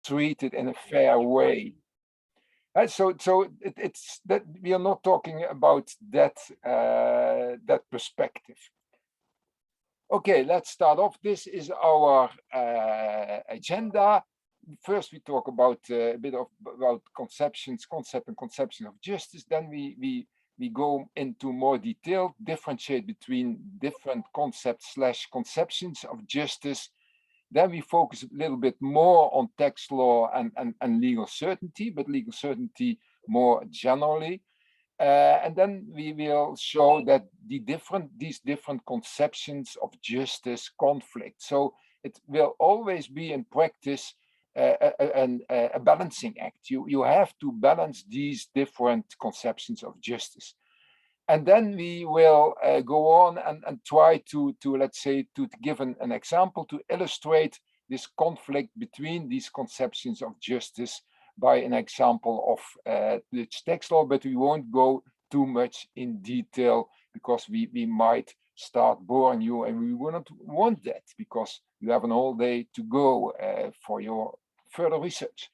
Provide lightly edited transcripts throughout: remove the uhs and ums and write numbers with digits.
treated in a fair way. So it's that we are not talking about that perspective. Okay, let's start off. This is our agenda. First, we talk about a bit about concept and conception of justice. Then we go into more detail, differentiate between different concepts / conceptions of justice. Then we focus a little bit more on tax law and legal certainty, but legal certainty more generally. And then we will show that these different conceptions of justice conflict. So it will always be in practice a balancing act. You have to balance these different conceptions of justice. And then we will go on and try to let's say, to give an example to illustrate this conflict between these conceptions of justice by an example of the tax law, but we won't go too much in detail because we might start boring you, and we wouldn't want that because you have an whole day to go for your further research.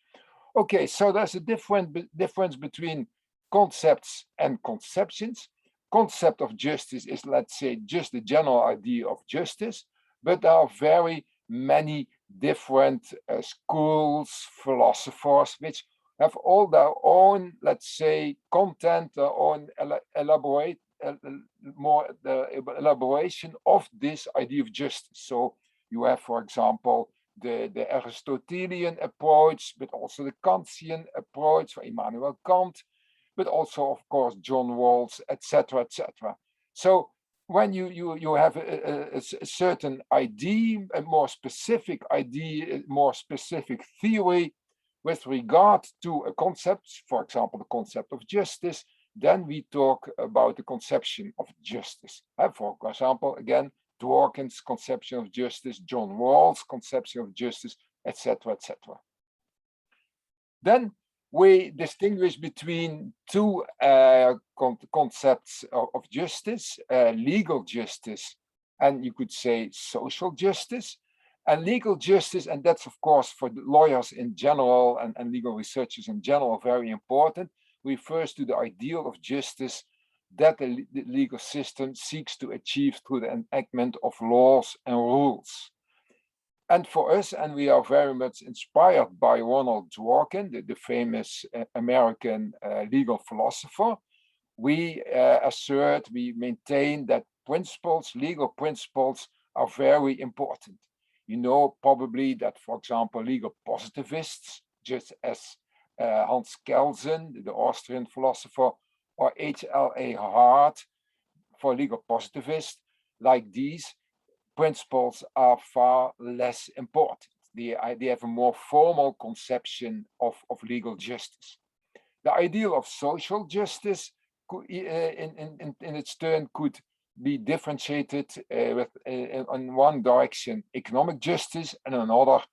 Okay, so there's a difference between concepts and conceptions. Concept of justice is, let's say, just the general idea of justice, but there are very many different schools, philosophers, which have all their own, let's say, content, their own elaboration of this idea of justice. So you have, for example, the Aristotelian approach, but also the Kantian approach for Immanuel Kant, but also, of course, John Rawls, etc., etc. So when you have a certain idea, a more specific idea, a more specific theory with regard to a concept, for example, the concept of justice, then we talk about the conception of justice. For example, again, Dworkin's conception of justice, John Rawls' conception of justice, etc., etc. Then we distinguish between two concepts of justice, legal justice, and you could say social justice. And legal justice, and that's of course for lawyers in general and legal researchers in general very important, refers to the ideal of justice that the legal system seeks to achieve through the enactment of laws and rules. And for us, and we are very much inspired by Ronald Dworkin, the famous American legal philosopher, we assert, we maintain that legal principles are very important. You know probably that, for example, legal positivists, just as Hans Kelsen, the Austrian philosopher, or H.L.A. Hart, for legal positivists, like these principles are far less important. They have a more formal conception of legal justice. The ideal of social justice, in its turn, could be differentiated with, in one direction, economic justice, and another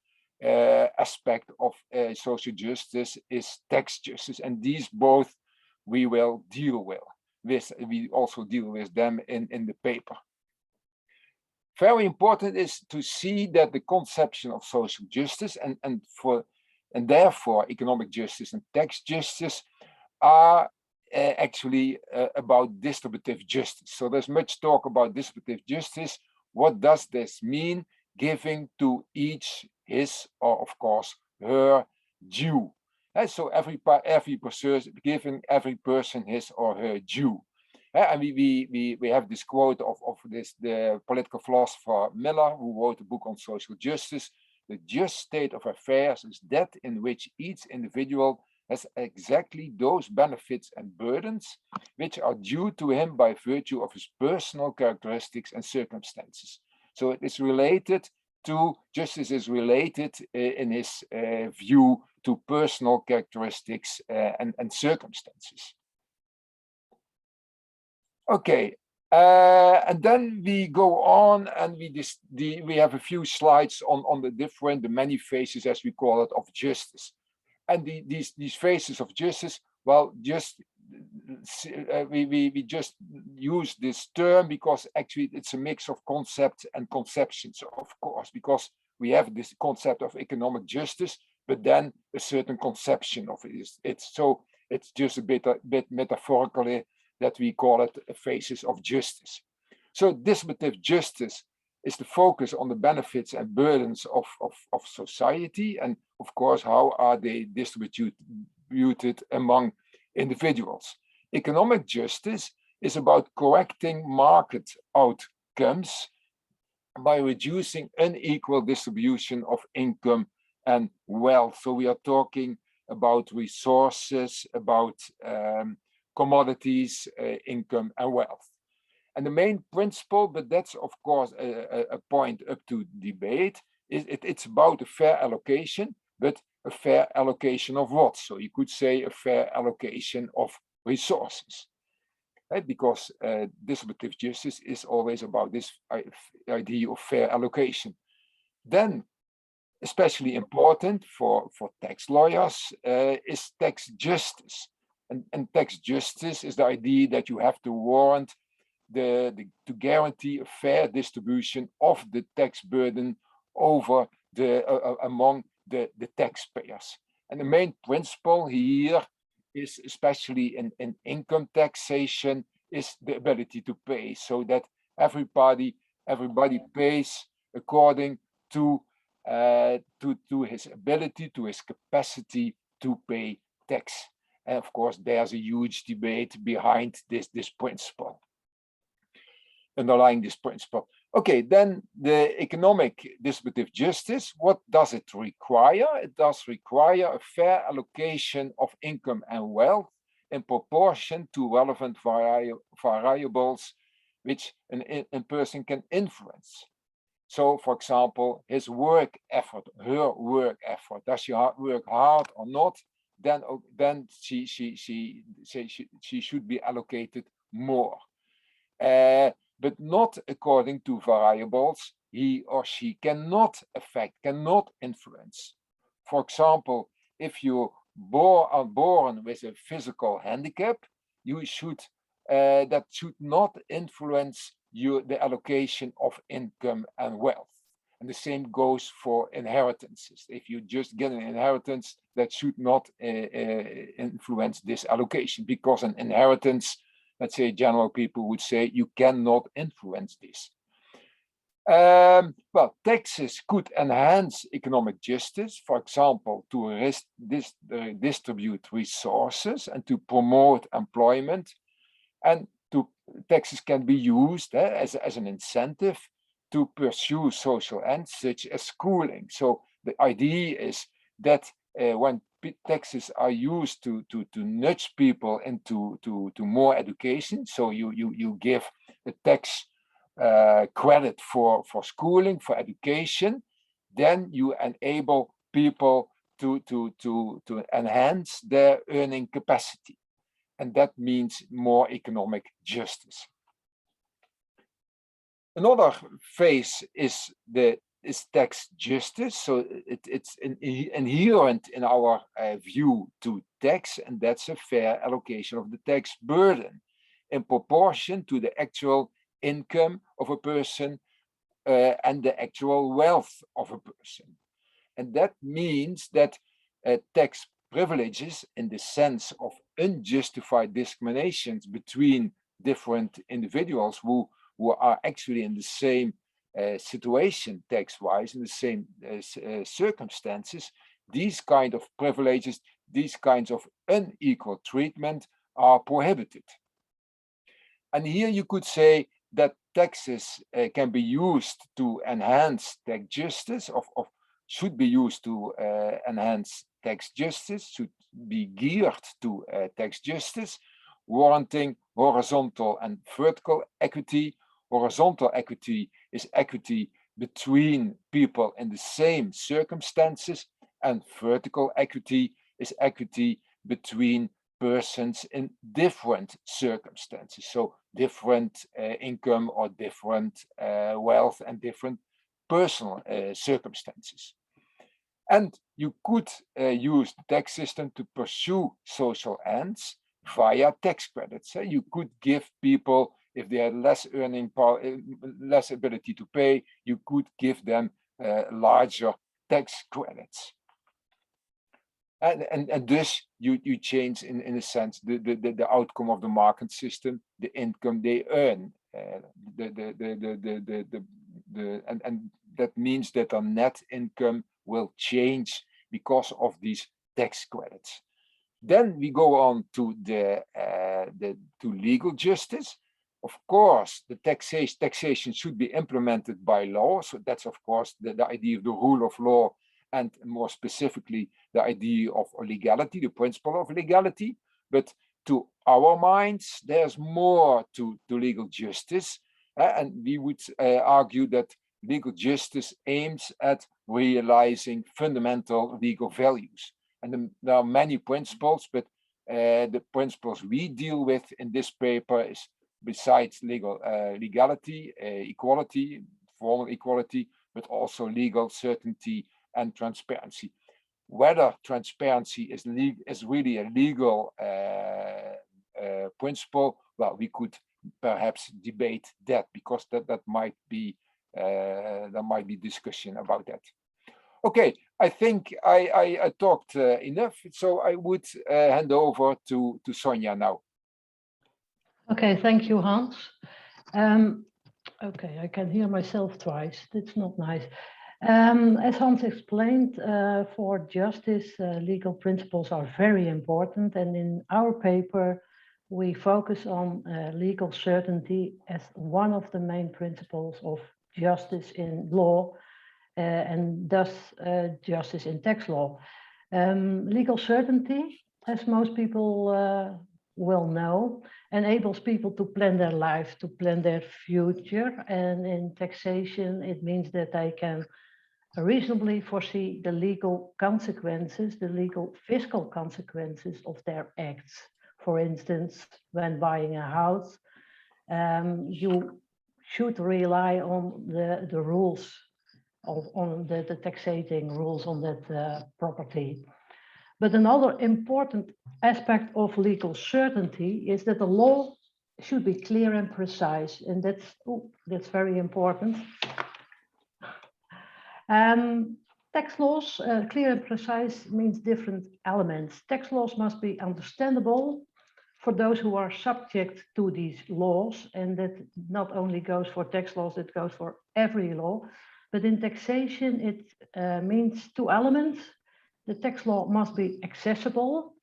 aspect of social justice is tax justice. And these both we will deal with. We also deal with them in the paper. Very important is to see that the conception of social justice and therefore economic justice and tax justice are actually about distributive justice. So there's much talk about distributive justice. What does this mean? Giving to each his or, of course, her due. And so every person, giving every person his or her due. And we have this quote of the political philosopher Miller, who wrote a book on social justice. The just state of affairs is that in which each individual has exactly those benefits and burdens which are due to him by virtue of his personal characteristics and circumstances. So it is related to, justice is related in his view to personal characteristics and circumstances. Okay, and then we go on and we have a few slides on the many phases, as we call it, of justice. And these phases of justice, well, we just use this term because actually it's a mix of concepts and conceptions, of course, because we have this concept of economic justice, but then a certain conception of it. So it's just a bit metaphorically that we call it a phases of justice. So distributive justice is the focus on the benefits and burdens of society, and of course, how are they distributed among individuals. Economic justice is about correcting market outcomes by reducing unequal distribution of income and wealth. So we are talking about resources, about commodities, income and wealth. And the main principle, but that's of course a point up to debate, is it's about a fair allocation, but a fair allocation of what? So you could say a fair allocation of resources, right? Because distributive justice is always about this idea of fair allocation. Then, especially important for tax lawyers is tax justice. And tax justice is the idea that you have to warrant to guarantee a fair distribution of the tax burden over among the taxpayers. And the main principle here is, especially in income taxation, is the ability to pay, so that everybody pays according to his ability, to his capacity to pay tax. And of course, there's a huge debate behind this principle, underlying this principle. Okay, then the economic distributive justice, what does it require? It does require a fair allocation of income and wealth in proportion to relevant variables which a person can influence. So, for example, his work effort, her work effort, does she work hard or not? Then she should be allocated more. But not according to variables he or she cannot affect, cannot influence. For example, if you are born with a physical handicap, you should that should not influence the allocation of income and wealth. And the same goes for inheritances. If you just get an inheritance, that should not influence this allocation, because an inheritance, let's say general people would say, you cannot influence this. Well, taxes could enhance economic justice, for example, to distribute resources and to promote employment. And taxes can be used as an incentive to pursue social ends such as schooling. So the idea is that when taxes are used to nudge people into more education, so you give the tax credit for schooling, for education, then you enable people to enhance their earning capacity. And that means more economic justice. Another phase is tax justice. So it's inherent in our view to tax, and that's a fair allocation of the tax burden in proportion to the actual income of a person and the actual wealth of a person. And that means that tax privileges, in the sense of unjustified discriminations between different individuals who are actually in the same situation tax-wise, in the same circumstances, these kind of privileges, these kinds of unequal treatment are prohibited. And here you could say that taxes can be used to enhance tax justice, should be used to enhance tax justice, should be geared to tax justice, warranting horizontal and vertical equity. Horizontal equity is equity between people in the same circumstances, and vertical equity is equity between persons in different circumstances. So different income or different wealth and different personal circumstances. And you could use the tax system to pursue social ends via tax credits. You could give people, if they had less earning power, less ability to pay, you could give them larger tax credits. And thus you change in a sense the outcome of the market system, the income they earn, and that means that their net income will change because of these tax credits. Then we go on to to legal justice. Of course, the taxation should be implemented by law. So that's of course the idea of the rule of law, and more specifically the idea of legality, the principle of legality. But to our minds, there's more to legal justice, and we would argue that legal justice aims at realizing fundamental legal values. And there are many principles, but the principles we deal with in this paper is, besides legality, equality, formal equality, but also legal certainty and transparency. Whether transparency is really a legal principle, well, we could perhaps debate that, because that might be there might be discussion about that. Okay, I think I talked enough, so I would hand over to Sonja now. Okay, thank you, Hans. Okay, I can hear myself twice. That's not nice. As Hans explained, for justice, legal principles are very important. And in our paper, we focus on legal certainty as one of the main principles of justice in law, and thus justice in tax law. Legal certainty, as most people will know, enables people to plan their life, to plan their future. And in taxation, it means that they can reasonably foresee the legal consequences, the legal fiscal consequences of their acts. For instance, when buying a house, you should rely on the rules, on the taxating rules on that property. But another important aspect of legal certainty is that the law should be clear and precise, and that's very important. Tax laws, clear and precise, means different elements. Tax laws must be understandable for those who are subject to these laws, and that not only goes for tax laws, it goes for every law. But in taxation, it means two elements. The tax law must be accessible,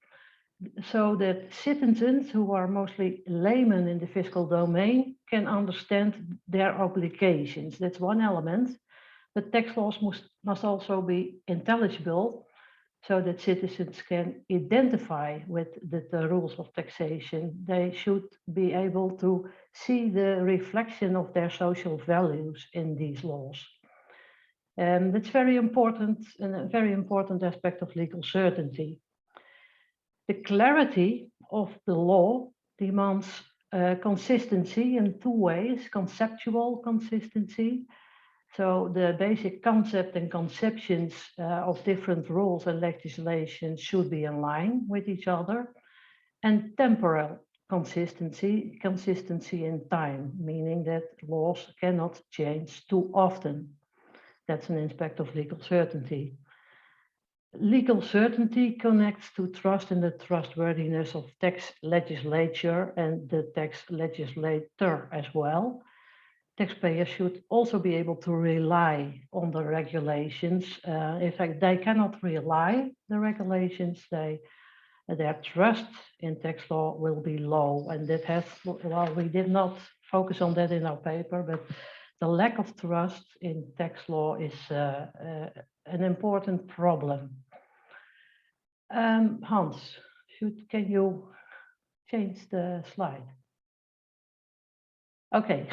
so that citizens, who are mostly laymen in the fiscal domain, can understand their obligations. That's one element. But tax laws must also be intelligible, so that citizens can identify with the rules of taxation. They should be able to see the reflection of their social values in these laws. And that's very important, and a very important aspect of legal certainty. The clarity of the law demands consistency in two ways: conceptual consistency, so the basic concept and conceptions of different rules and legislation should be in line with each other, and temporal consistency in time, meaning that laws cannot change too often. That's an aspect of legal certainty. Legal certainty connects to trust in the trustworthiness of tax legislature and the tax legislator as well. Taxpayers should also be able to rely on the regulations. In fact, they cannot rely on the regulations. Their trust in tax law will be low, and that has, well, we did not focus on that in our paper, but the lack of trust in tax law is an important problem. Hans, can you change the slide? Okay,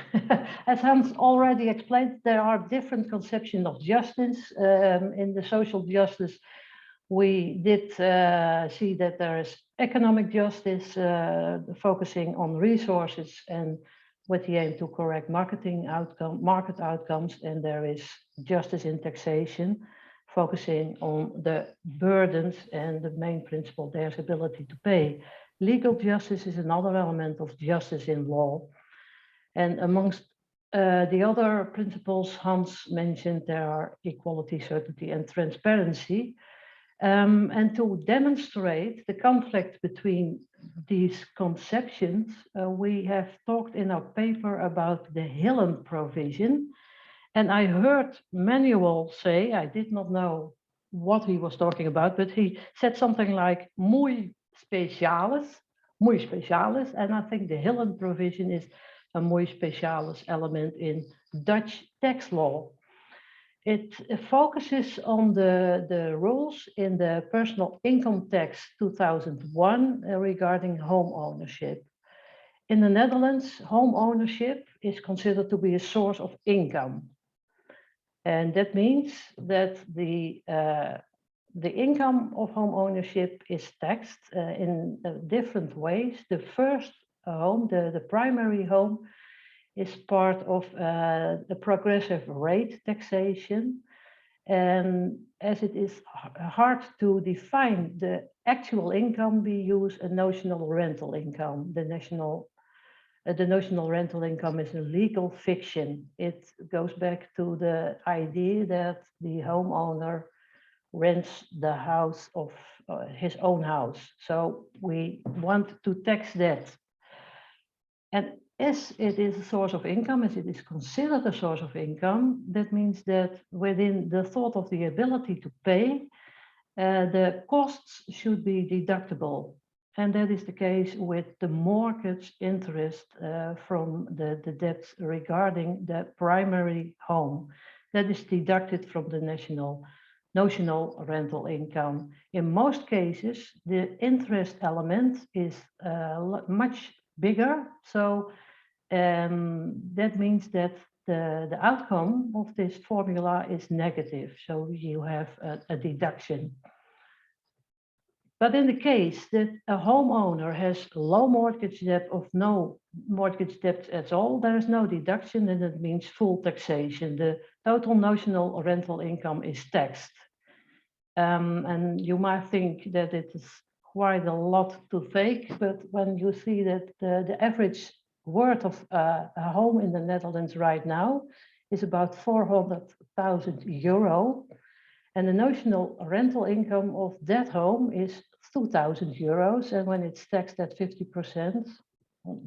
as Hans already explained, there are different conceptions of justice. In the social justice, we did see that there is economic justice, focusing on resources and with the aim to correct market outcomes, and there is justice in taxation, focusing on the burdens, and the main principle there is ability to pay. Legal justice is another element of justice in law. And amongst the other principles Hans mentioned, there are equality, certainty, and transparency. And to demonstrate the conflict between these conceptions, we have talked in our paper about the J.L.M provision. And I heard Manuel say, I did not know what he was talking about, but he said something like muy specialis, and I think the J.L.M provision is a muy specialis element in Dutch tax law. It focuses on the rules in the Personal Income Tax 2001 regarding home ownership. In the Netherlands, home ownership is considered to be a source of income. And that means that the income of home ownership is taxed in different ways. The first home, the primary home, is part of the progressive rate taxation. And as it is hard to define the actual income, we use a notional rental income. The notional rental income is a legal fiction. It goes back to the idea that the homeowner rents the house of his own house. So we want to tax that. And as it is a source of income, as it is considered a source of income, that means that within the thought of the ability to pay, the costs should be deductible. And that is the case with the mortgage interest from the debts regarding the primary home. That is deducted from the notional rental income. In most cases, the interest element is much bigger. So that means that the outcome of this formula is negative. So you have a deduction. But in the case that a homeowner has low mortgage debt or no mortgage debt at all, there is no deduction, and it means full taxation. The total notional rental income is taxed. And you might think that it is quite a lot to take, but when you see that the average worth of a home in the Netherlands right now is about 400,000 euro, and the notional rental income of that home is 2,000 euros. And when it's taxed at 50%,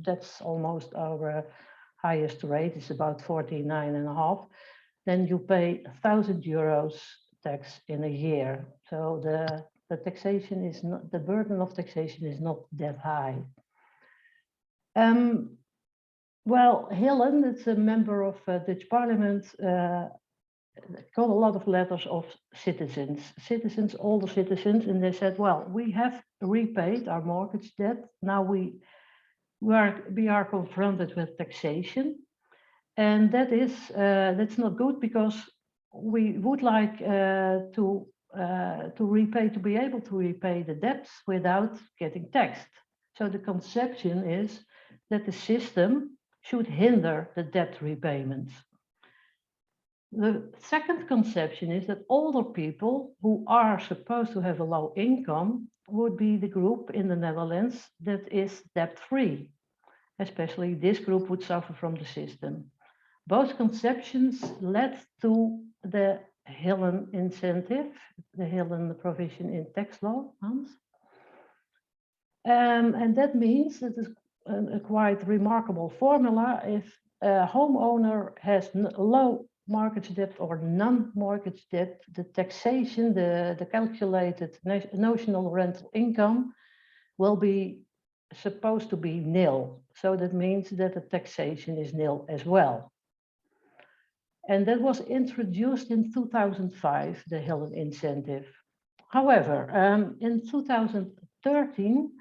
that's almost our highest rate, it's about 49.5, then you pay 1,000 euros tax in a year. So the taxation is not, the burden of taxation is not that high. Well, J.L.M, it's a member of Dutch Parliament, got a lot of letters of citizens, older citizens, and they said, well, we have repaid our mortgage debt. Now we are confronted with taxation. And that's not good, because we would like to be able to repay the debts without getting taxed. So the conception is that the system should hinder the debt repayments. The second conception is that older people who are supposed to have a low income would be the group in the Netherlands that is debt-free. Especially this group would suffer from the system. Both conceptions led to the J.L.M incentive, the J.L.M provision in tax law, Hans. And that means that it's a quite remarkable formula. If a homeowner has low mortgage debt or non-mortgage debt, the taxation, the calculated notional rental income will be supposed to be nil. So that means that the taxation is nil as well. And that was introduced in 2005, the J.L.M incentive. However, in 2013,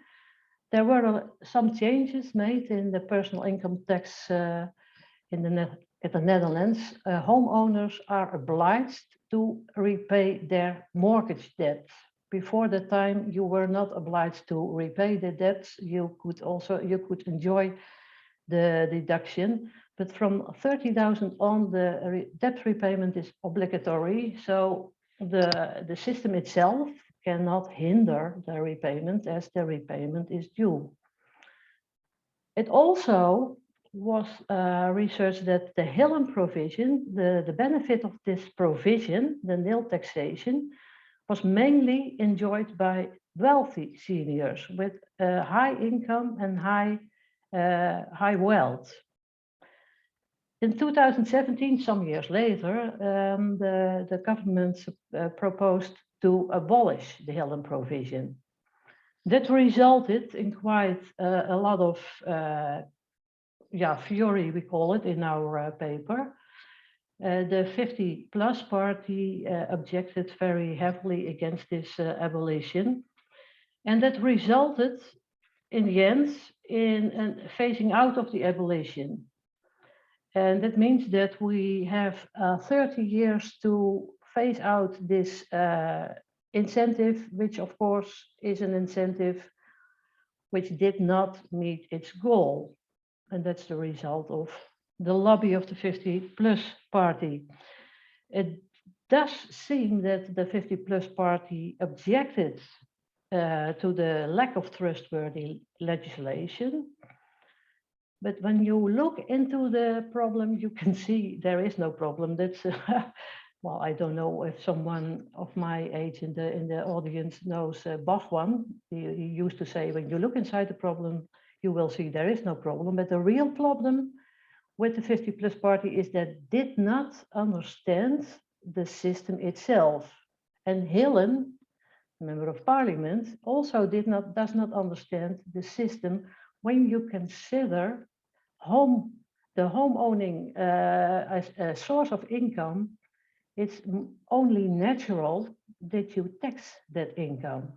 there were some changes made in the personal income tax in the Netherlands. Homeowners are obliged to repay their mortgage debts. Before the time, you were not obliged to repay the debts. You could enjoy the deduction, but from 30,000 on, the debt repayment is obligatory. So the system itself cannot hinder the repayment, as the repayment is due. It also was researched that the J.L.M provision, the benefit of this provision, the nil taxation, was mainly enjoyed by wealthy seniors with high income and high wealth. In 2017, some years later, the government proposed to abolish the J.L.M provision. That resulted in quite a lot of fury, we call it, in our paper. The 50-plus party objected very heavily against this abolition. And that resulted, in the end, in a phasing out of the abolition. And that means that we have 30 years to phase out this incentive, which of course is an incentive which did not meet its goal. And that's the result of the lobby of the 50-plus party. It does seem that the 50-plus party objected to the lack of trustworthy legislation. But when you look into the problem, you can see there is no problem. That's well, I don't know if someone of my age in the audience knows Bachwan. He used to say, when you look inside the problem, you will see there is no problem. But the real problem with the 50-plus party is that did not understand the system itself. And J.L.M, member of parliament, also does not understand the system when you consider the home owning as a source of income. It's only natural that you tax that income.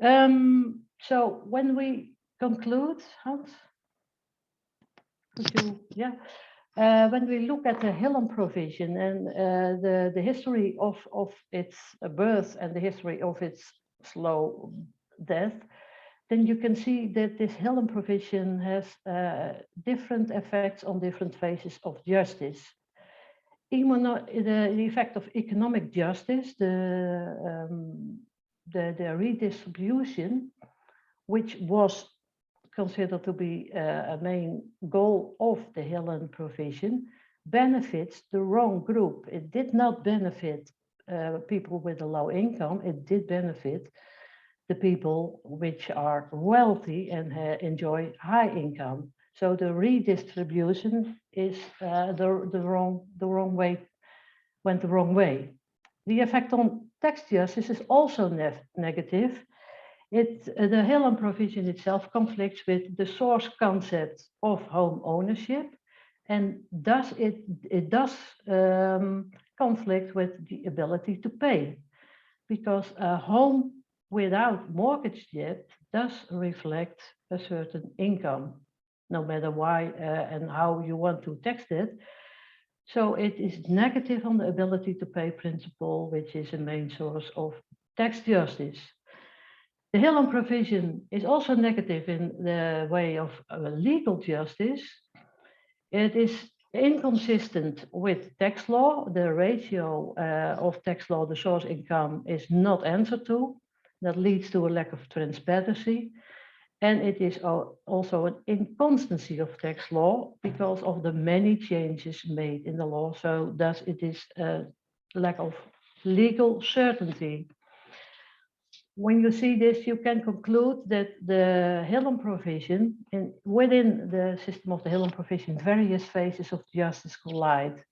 So when we conclude, Hans, when we look at the J.L.M provision and the history of its birth and the history of its slow death, then you can see that this J.L.M provision has different effects on different phases of justice. The effect of economic justice, the redistribution, which was considered to be a main goal of the J.L.M provision, benefits the wrong group. It did not benefit people with a low income. It did benefit the people which are wealthy and enjoy high income. So the redistribution is went the wrong way. The effect on tax justice is also negative. The J.L.M provision itself conflicts with the source concept of home ownership, and thus it does conflict with the ability to pay, because a home without mortgage debt does reflect a certain income, no matter why and how you want to tax it. So it is negative on the ability to pay principle, which is a main source of tax justice. The J.L.M provision is also negative in the way of legal justice. It is inconsistent with tax law. The ratio of tax law, the source income, is not answered to. That leads to a lack of transparency. And it is also an inconstancy of tax law because of the many changes made in the law. So thus it is a lack of legal certainty. When you see this, you can conclude that the J.L.M provision, within the system of the J.L.M provision, various phases of justice collide.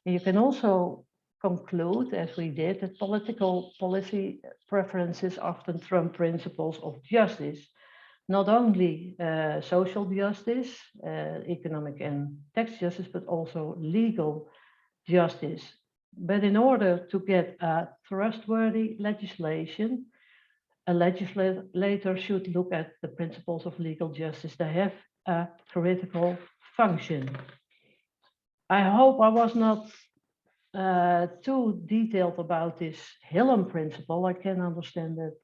And you can also conclude, as we did, that policy preferences often trump principles of justice, not only social justice, economic and tax justice, but also legal justice. But in order to get a trustworthy legislation, a legislator should look at the principles of legal justice. They have a critical function. I hope I was not too detailed about this J.L.M principle. I can understand that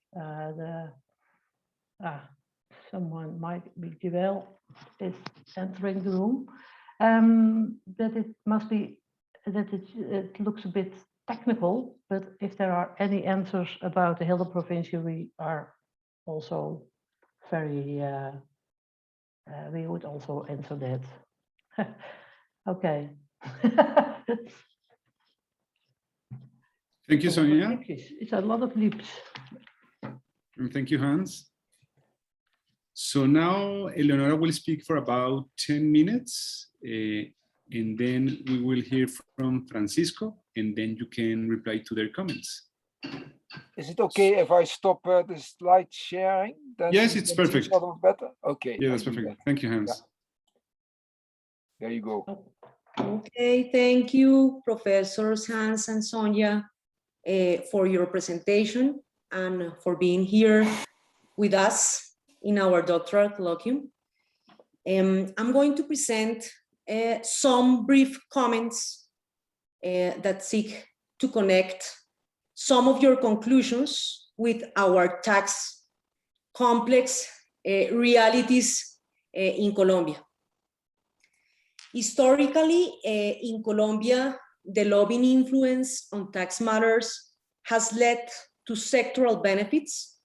someone might be J.L. is entering the room. That it must be that it looks a bit technical, but if there are any answers about the J.L.M provision, we are also very, we would also answer that. Okay. Thank you, Sonja. It's a lot of leaps. And thank you, Hans. So now Eleonora will speak for about 10 minutes, and then we will hear from Francisco, and then you can reply to their comments. Is it okay if I stop the slide sharing? Then Yes, it's perfect. Sort of better. Okay. Yeah, that's perfect. Thank you, Hans. Yeah. There you go. Okay, thank you, Professors Hans and Sonja, for your presentation and for being here with us in our doctoral colloquium. I'm going to present some brief comments that seek to connect some of your conclusions with our tax complex realities in Colombia. Historically, in Colombia, the lobbying influence on tax matters has led to sectoral benefits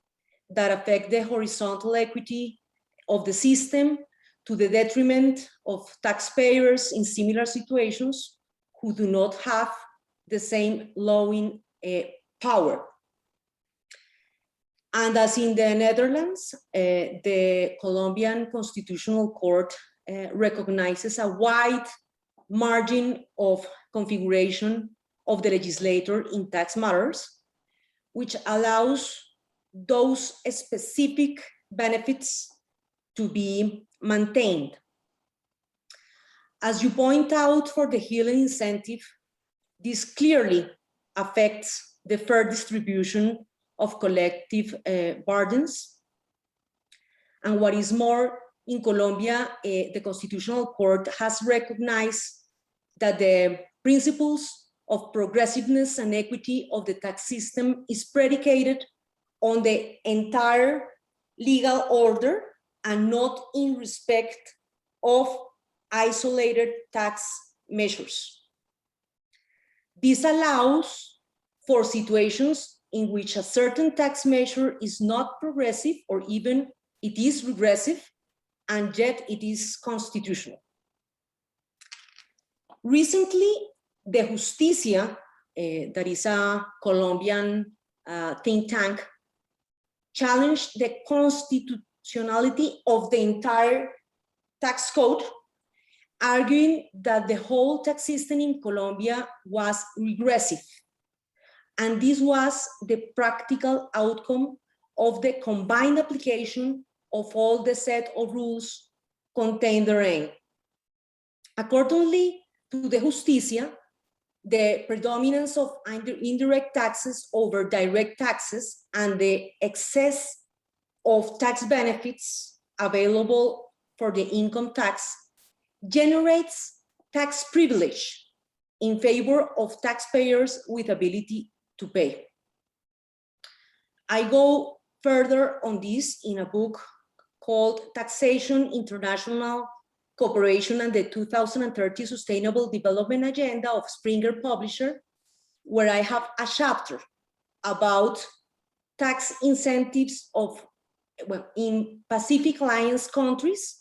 that affect the horizontal equity of the system to the detriment of taxpayers in similar situations who do not have the same lobbying power. And as in the Netherlands, the Colombian Constitutional Court recognizes a wide margin of configuration of the legislator in tax matters, which allows those specific benefits to be maintained. As you point out for the healing incentive, this clearly affects the fair distribution of collective burdens. And what is more, in Colombia, the Constitutional Court has recognized that the principles of progressiveness and equity of the tax system is predicated on the entire legal order and not in respect of isolated tax measures. This allows for situations in which a certain tax measure is not progressive or even it is regressive, and yet it is constitutional. Recently, the Justicia, that is a Colombian think tank, challenged the constitutionality of the entire tax code, arguing that the whole tax system in Colombia was regressive. And this was the practical outcome of the combined application of all the set of rules contained therein. Accordingly to the Justicia, the predominance of indirect taxes over direct taxes and the excess of tax benefits available for the income tax generates tax privilege in favor of taxpayers with ability to pay. I go further on this in a book called Taxation, International Cooperation and the 2030 Sustainable Development Agenda of Springer Publisher, where I have a chapter about tax incentives of, well, in Pacific Alliance countries.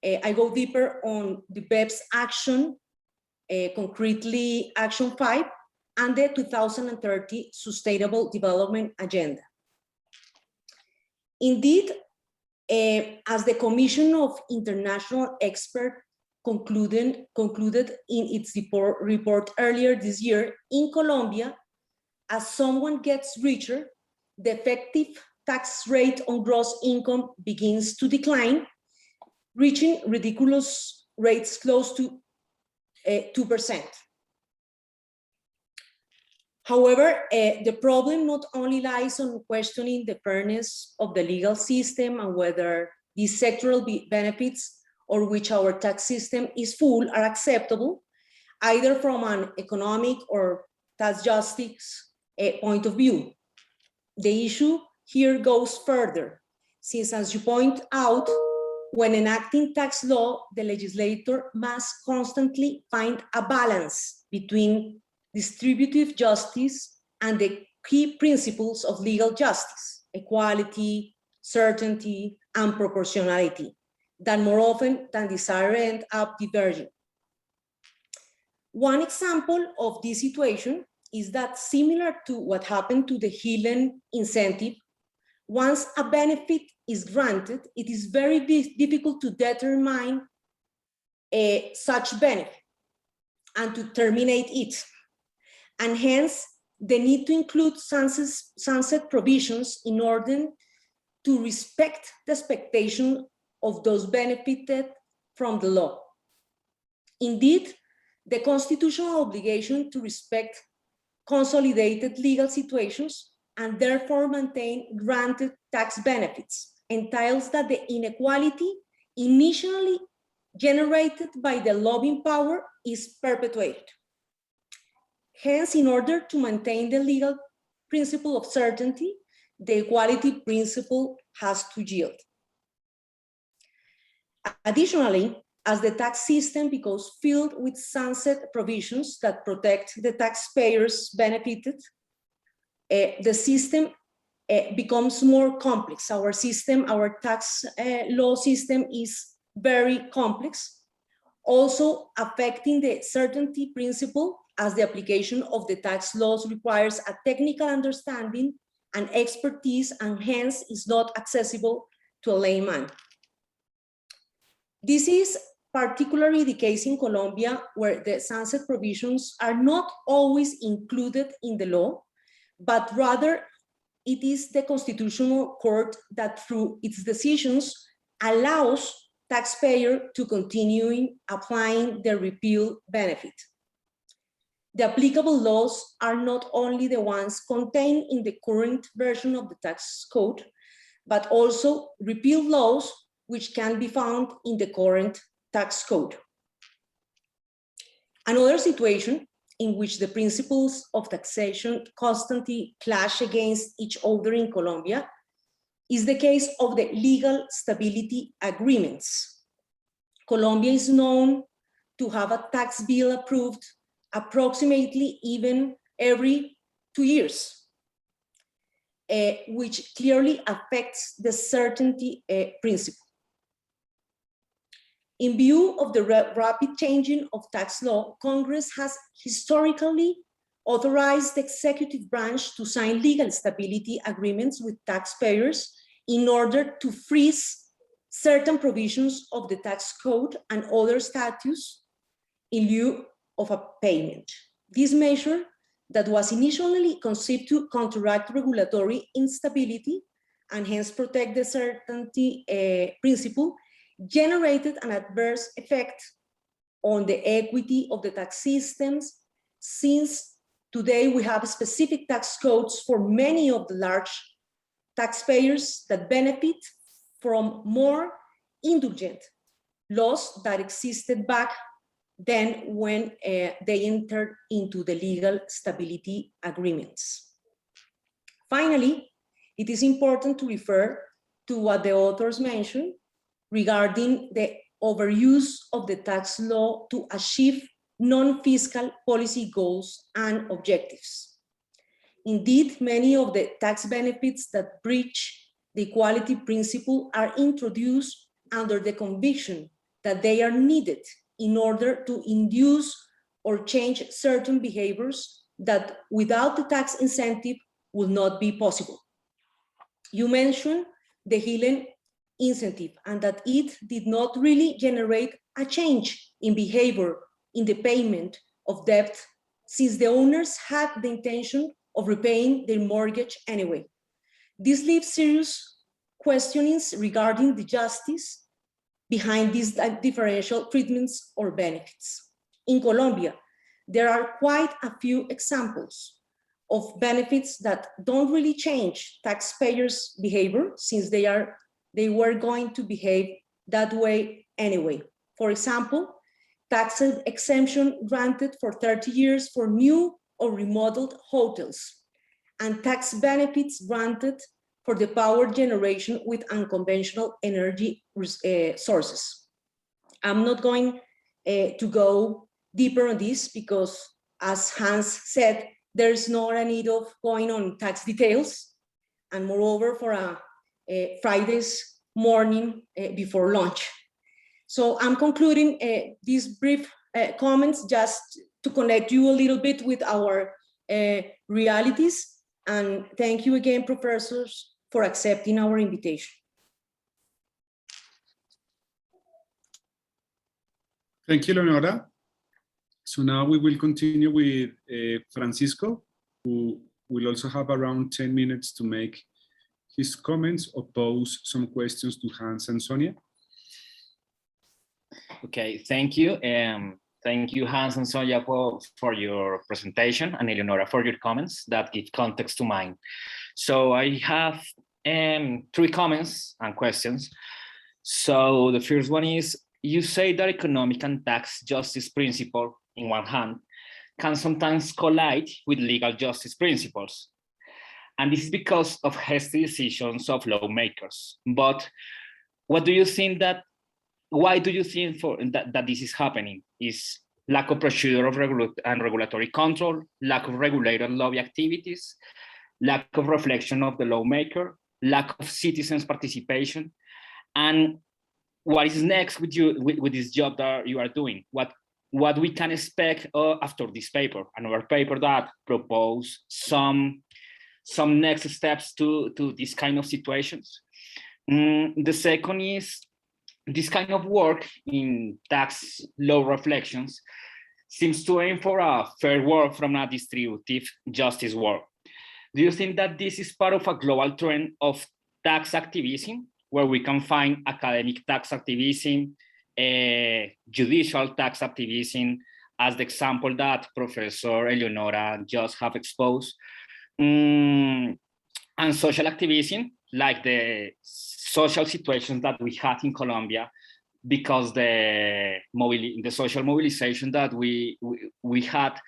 I go deeper on the BEPS action, concretely Action 5, and the 2030 Sustainable Development Agenda. Indeed, as the Commission of International Experts concluded in its report earlier this year, in Colombia, as someone gets richer, the effective tax rate on gross income begins to decline, reaching ridiculous rates close to 2%. However, the problem not only lies on questioning the fairness of the legal system and whether these sectoral benefits or which our tax system is full are acceptable, either from an economic or tax justice point of view. The issue here goes further, since as you point out, when enacting tax law, the legislator must constantly find a balance between distributive justice and the key principles of legal justice, equality, certainty, and proportionality, that more often than desired end up diverging. One example of this situation is that similar to what happened to the J.L.M incentive, once a benefit is granted, it is very difficult to determine such benefit and to terminate it. And hence, the need to include sunset provisions in order to respect the expectation of those benefited from the law. Indeed, the constitutional obligation to respect consolidated legal situations and therefore maintain granted tax benefits entails that the inequality initially generated by the lobbying power is perpetuated. Hence, in order to maintain the legal principle of certainty, the equality principle has to yield. Additionally, as the tax system becomes filled with sunset provisions that protect the taxpayers benefited, the system becomes more complex. Our system, our tax law system is very complex, also affecting the certainty principle, as the application of the tax laws requires a technical understanding and expertise, and hence is not accessible to a layman. This is particularly the case in Colombia, where the sunset provisions are not always included in the law, but rather it is the Constitutional Court that through its decisions allows taxpayer to continue applying the repeal benefit. The applicable laws are not only the ones contained in the current version of the tax code, but also repeal laws which can be found in the current tax code. Another situation in which the principles of taxation constantly clash against each other in Colombia is the case of the legal stability agreements. Colombia is known to have a tax bill approved approximately even every 2 years, which clearly affects the certainty principle. In view of the rapid changing of tax law, Congress has historically authorized the executive branch to sign legal stability agreements with taxpayers in order to freeze certain provisions of the tax code and other statutes in lieu of a payment. This measure, that was initially conceived to counteract regulatory instability and hence protect the certainty principle, generated an adverse effect on the equity of the tax systems, since today we have specific tax codes for many of the large taxpayers that benefit from more indulgent laws that existed back then when they entered into the legal stability agreements. Finally, it is important to refer to what the authors mentioned regarding the overuse of the tax law to achieve non-fiscal policy goals and objectives. Indeed, many of the tax benefits that breach the equality principle are introduced under the conviction that they are needed in order to induce or change certain behaviors that without the tax incentive will not be possible. You mentioned the J.L.M incentive and that it did not really generate a change in behavior in the payment of debt, since the owners had the intention of repaying their mortgage anyway. This leaves serious questionings regarding the justice behind these differential treatments or benefits. In Colombia, there are quite a few examples of benefits that don't really change taxpayers' behavior, since they were going to behave that way anyway. For example, tax exemption granted for 30 years for new or remodeled hotels, and tax benefits granted for the power generation with unconventional energy sources. I'm not going to go deeper on this because, as Hans said, there's not a need of going on tax details, and moreover for a Friday's morning before lunch. So I'm concluding these brief comments just to connect you a little bit with our realities. And thank you again, professors, for accepting our invitation. Thank you, Leonora. So now we will continue with Francisco, who will also have around 10 minutes to make his comments or pose some questions to Hans and Sonja. Okay, thank you. Thank you, Hans and Sonja, for your presentation, and Eleonora for your comments that give context to mine. So I have 3 comments and questions. So the first one is, you say that economic and tax justice principle, in one hand, can sometimes collide with legal justice principles. And this is because of hasty decisions of lawmakers. But what do you think that, why do you think that this is happening? Is lack of procedure of regulatory control, lack of regulated lobby activities, lack of reflection of the lawmaker, lack of citizens' participation? And what is next with this job that you are doing? What we can expect after this paper, another paper that propose some next steps to this kind of situations. The second is, this kind of work in tax law reflections seems to aim for a fair work from a distributive justice work. Do you think that this is part of a global trend of tax activism, where we can find academic tax activism, judicial tax activism, as the example that Professor Eleonora just have exposed, and social activism, like the social situations that we had in Colombia, because the social mobilization that we had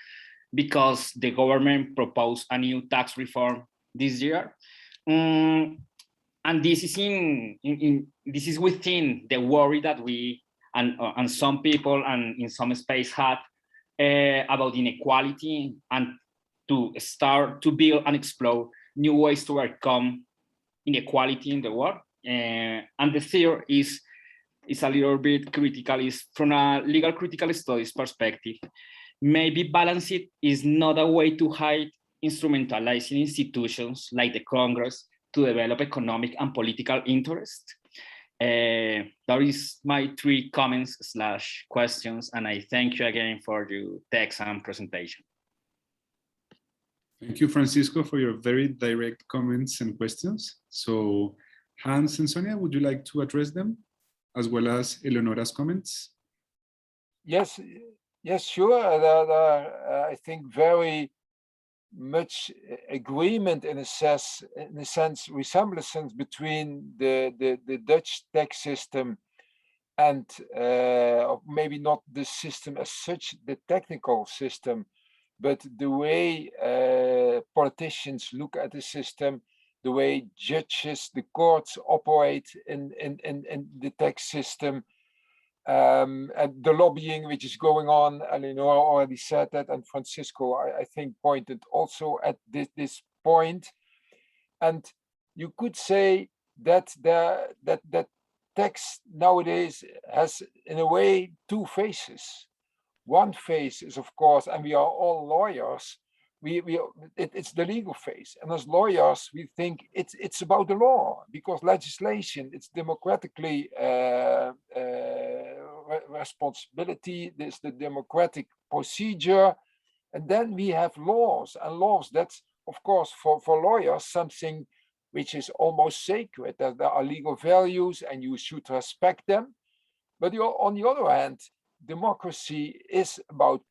because the government proposed a new tax reform this year. And this is this is within the worry that we and some people and in some space had about inequality, and to start to build and explore new ways to overcome inequality in the world. And the third is a little bit critical, is from a legal critical studies perspective. Maybe balance it is not a way to hide instrumentalizing institutions like the Congress to develop economic and political interest. That is my 3 comments / questions, and I thank you again for your text and presentation. Thank you, Francisco, for your very direct comments and questions. So Hans and Sonja, would you like to address them, as well as Eleonora's comments? Yes, sure. I think very much agreement in a sense, resemblance between the Dutch tax system and maybe not the system as such, the technical system, but the way politicians look at the system, the way judges, the courts operate in the tax system, and the lobbying which is going on. Eleonora already said that, and Francisco, I think, pointed also at this point. And you could say that that tax nowadays has, in a way, 2 faces. One phase is, of course, and we are all lawyers, it's the legal phase. And as lawyers, we think it's about the law, because legislation, it's democratically responsibility, there's the democratic procedure. And then we have laws, and laws, that's, of course, for lawyers, something which is almost sacred, that there are legal values and you should respect them. But on the other hand, democracy is about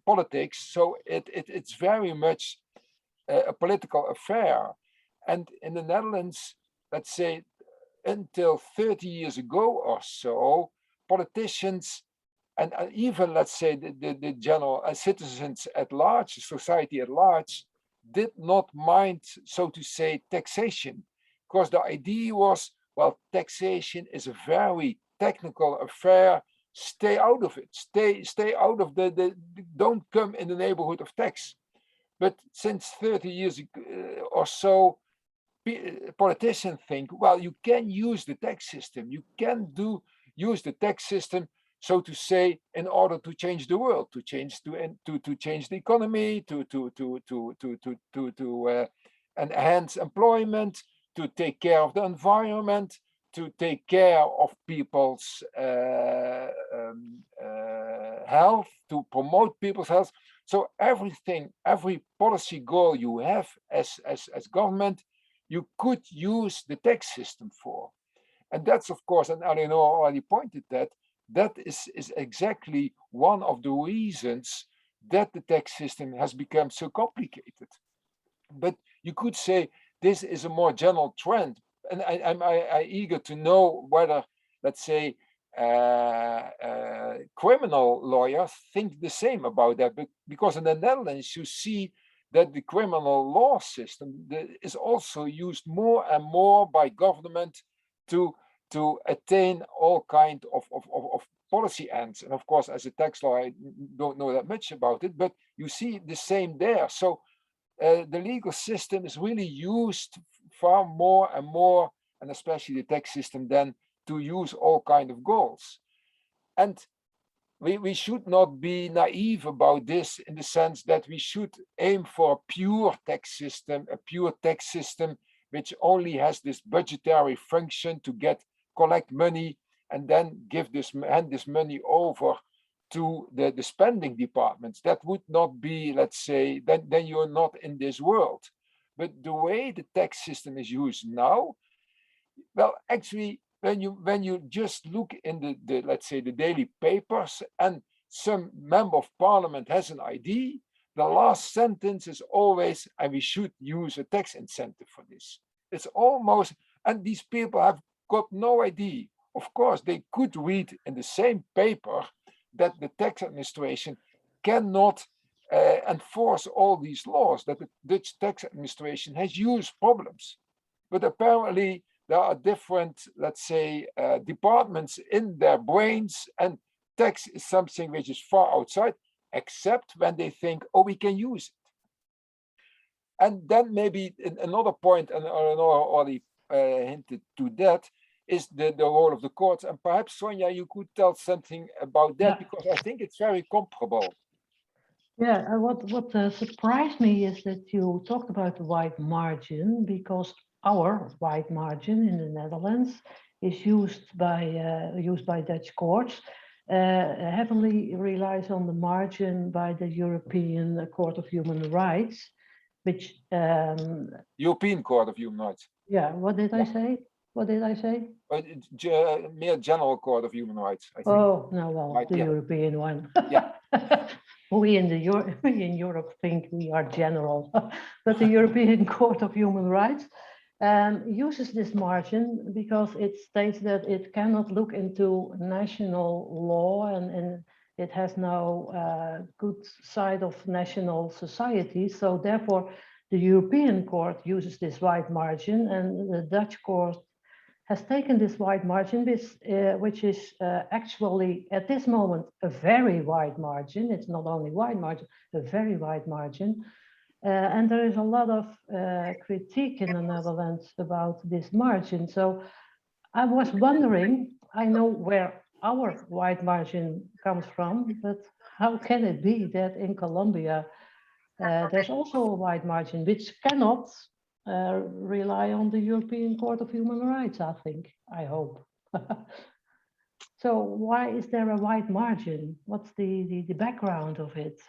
politics, so it's very much a political affair. And in the Netherlands, let's say, until 30 years ago or so, politicians and even, let's say, the general citizens at large, society at large, did not mind, so to say, taxation, because the idea was, well, taxation is a very technical affair. Stay out of it. Stay out of don't come in the neighborhood of tax. But since 30 years or so, politicians think, well, you can use the tax system. You can use the tax system so to say, in order to change the world, to change the economy, to enhance employment, to take care of the environment, to take care of people's health, to promote people's health. So everything, every policy goal you have as government, you could use the tax system for. And that's, of course, and Eleonora already pointed that is exactly one of the reasons that the tax system has become so complicated. But you could say this is a more general trend. And I'm eager to know whether, let's say, criminal lawyers think the same about that. But because in the Netherlands, you see that the criminal law system is also used more and more by government to attain all kind of policy ends. And of course, as a tax lawyer, I don't know that much about it, but you see the same there. So the legal system is really used far more and more, and especially the tax system, then to use all kind of goals. And we should not be naive about this in the sense that we should aim for a pure tax system which only has this budgetary function to collect money and then hand this money over to the spending departments. That would not be, let's say, then you're not in this world. But the way the tax system is used now, well, actually, when you just look in the let's say the daily papers and some member of parliament has an idea, the last sentence is always, and we should use a tax incentive for this. It's almost, and these people have got no idea. Of course, they could read in the same paper that the tax administration cannot enforce all these laws, that the Dutch tax administration has huge problems. But apparently there are different, let's say, departments in their brains, and tax is something which is far outside, except when they think, oh, we can use it. And then maybe another point, and Eleonora already hinted to that, is the role of the courts. And perhaps, Sonja, you could tell something about that, because I think it's very comparable. Yeah, what surprised me is that you talked about the white margin, because our white margin in the Netherlands is used by Dutch courts, heavily relies on the margin by the European Court of Human Rights, which European Court of Human Rights. Yeah, what did I say? What did I say? Mere General Court of Human Rights, I think. Oh, no, well, Right, the yeah. European one. Yeah. We in Europe think we are general, but the European Court of Human Rights uses this margin because it states that it cannot look into national law, and it has no good side of national society. So therefore, the European Court uses this white margin, and the Dutch court has taken this wide margin, which is actually at this moment a very wide margin. It's not only wide margin, a very wide margin. And there is a lot of critique in the Netherlands about this margin. So I was wondering, I know where our wide margin comes from, but how can it be that in Colombia there's also a wide margin which cannot rely on the European Court of Human Rights, I hope. So why is there a wide margin? What's the background of it?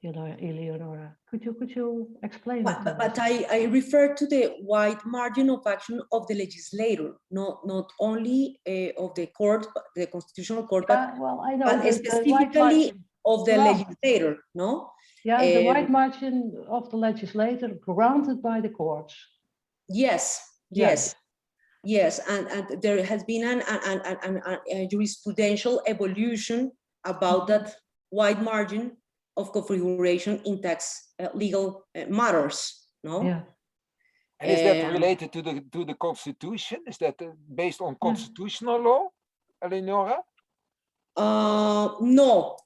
You know, Eleonora, could you explain it to us? But I refer to the wide margin of action of the legislator, not only of the court, the constitutional court, but, well, I know, but specifically of the legislator, no? Yeah, the wide margin of the legislator granted by the courts. Yes, yes, yes, and there has been a jurisprudential evolution about that wide margin of configuration in tax legal matters, no? Yeah. And is that related to the Constitution? Is that based on constitutional law, Eleonora? No.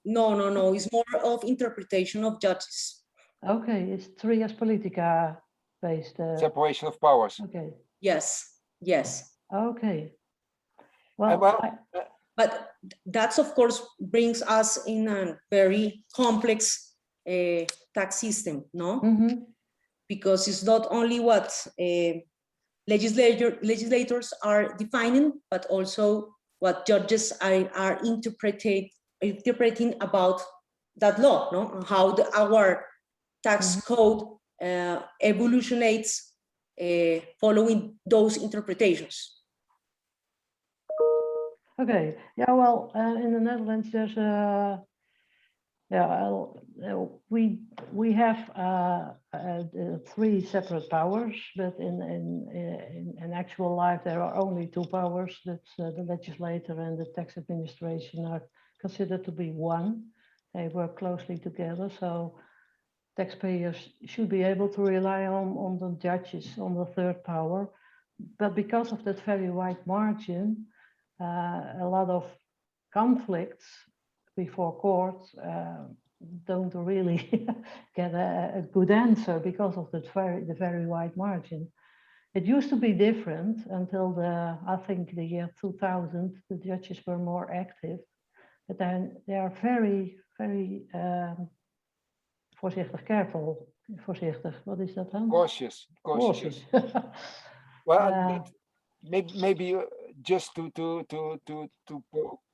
It's more of interpretation of judges. Okay, it's trias politica based. Separation of powers. Okay. Yes. Okay. Well, But that's, of course, brings us in a very complex tax system, no? Mm-hmm. Because it's not only what legislators are defining, but also what judges are interpreting about that law, no? How our tax code evolutionates following those interpretations. Okay, yeah, well, in the Netherlands, there's a, we have 3 separate powers, but in actual life, there are only 2 powers. That's the legislator and the tax administration are considered to be one. They work closely together, so taxpayers should be able to rely on the judges, on the 3rd power. But because of that very wide margin, a lot of conflicts before court don't really get a good answer because of the very wide margin. It used to be different until I think the year 2000, the judges were more active, but then they are very, very careful. What is that then? Cautious. Well, maybe just to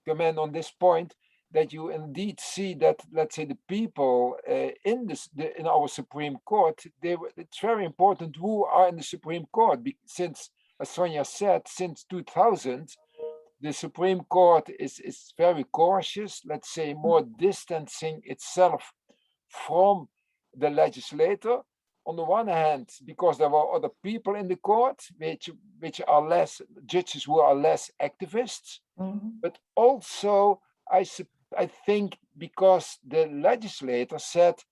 comment on this point, that you indeed see that, let's say, the people in our Supreme Court, it's very important who are in the Supreme Court, since, as Sonja said, since 2000, the Supreme Court is very cautious, let's say, more distancing itself from the legislator. On the one hand, because there were other people in the court, which are less judges who are less activists, but also I think because the legislator said,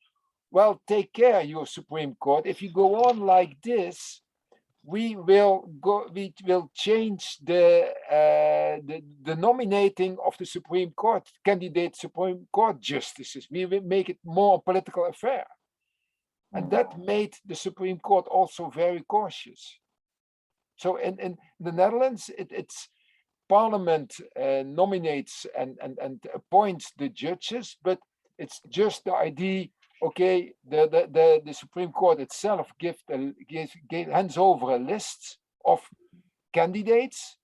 well, take care, your Supreme Court. If you go on like this, we will change the nominating of the Supreme Court candidate Supreme Court justices. We will make it more a political affair. And that made the Supreme Court also very cautious. So in the Netherlands, it's Parliament nominates and appoints the judges, but it's just the idea, okay, the Supreme Court itself hands over a list of candidates,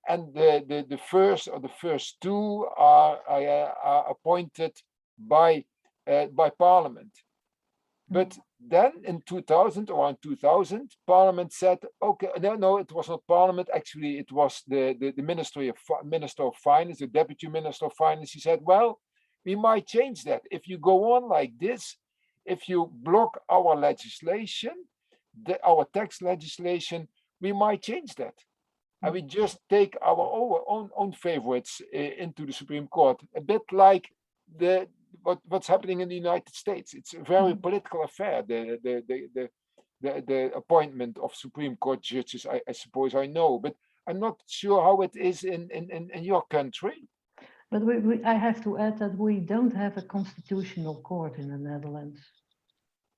and the first 2 are appointed by Parliament. But then in 2000, around 2000, Parliament said, okay, no, it was not Parliament. Actually, it was the Minister of Finance, the Deputy Minister of Finance. He said, well, we might change that. If you go on like this, if you block our legislation, our tax legislation, we might change that. And we just take our own favorites into the Supreme Court, a bit like what's happening in the United States. It's a very political affair, the appointment of Supreme Court judges, I suppose I know, but I'm not sure how it is in your country. But I have to add that we don't have a constitutional court in the Netherlands,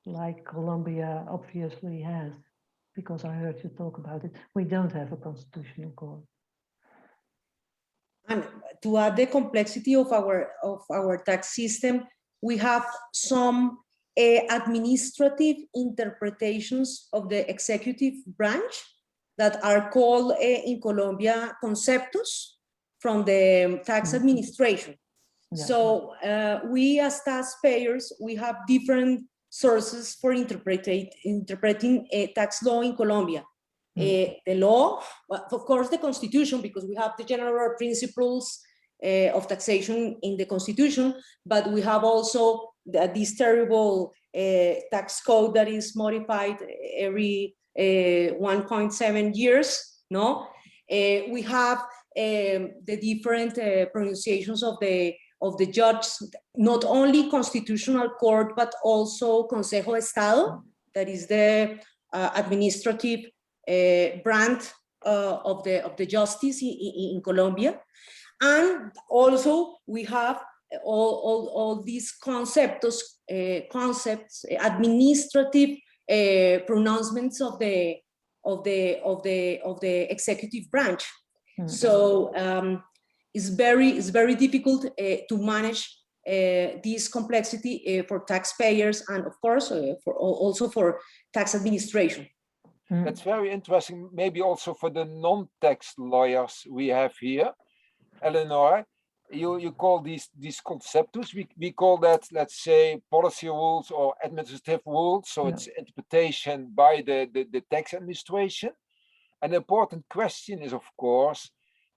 like Colombia obviously has, because I heard you talk about it. We don't have a constitutional court. And to add the complexity of our tax system, we have some administrative interpretations of the executive branch that are called in Colombia conceptos from the tax administration. Yeah. So we as taxpayers, we have different sources for interpreting tax law in Colombia. The law, well, of course, the Constitution, because we have the general principles of taxation in the Constitution, but we have also this terrible tax code that is modified every 1.7 years, no? We have the different pronunciations of the judge, not only Constitutional Court, but also Consejo de Estado, that is the administrative branch of the justice in Colombia. And also we have all these concepts, administrative pronouncements of the executive branch. So it's very difficult to manage this complexity for taxpayers and of course also for tax administration. That's very interesting. Maybe also for the non-tax lawyers we have here, Eleonora. You call these conceptus. We call that, let's say, policy rules or administrative rules. So it's interpretation by the tax administration. An important question is, of course,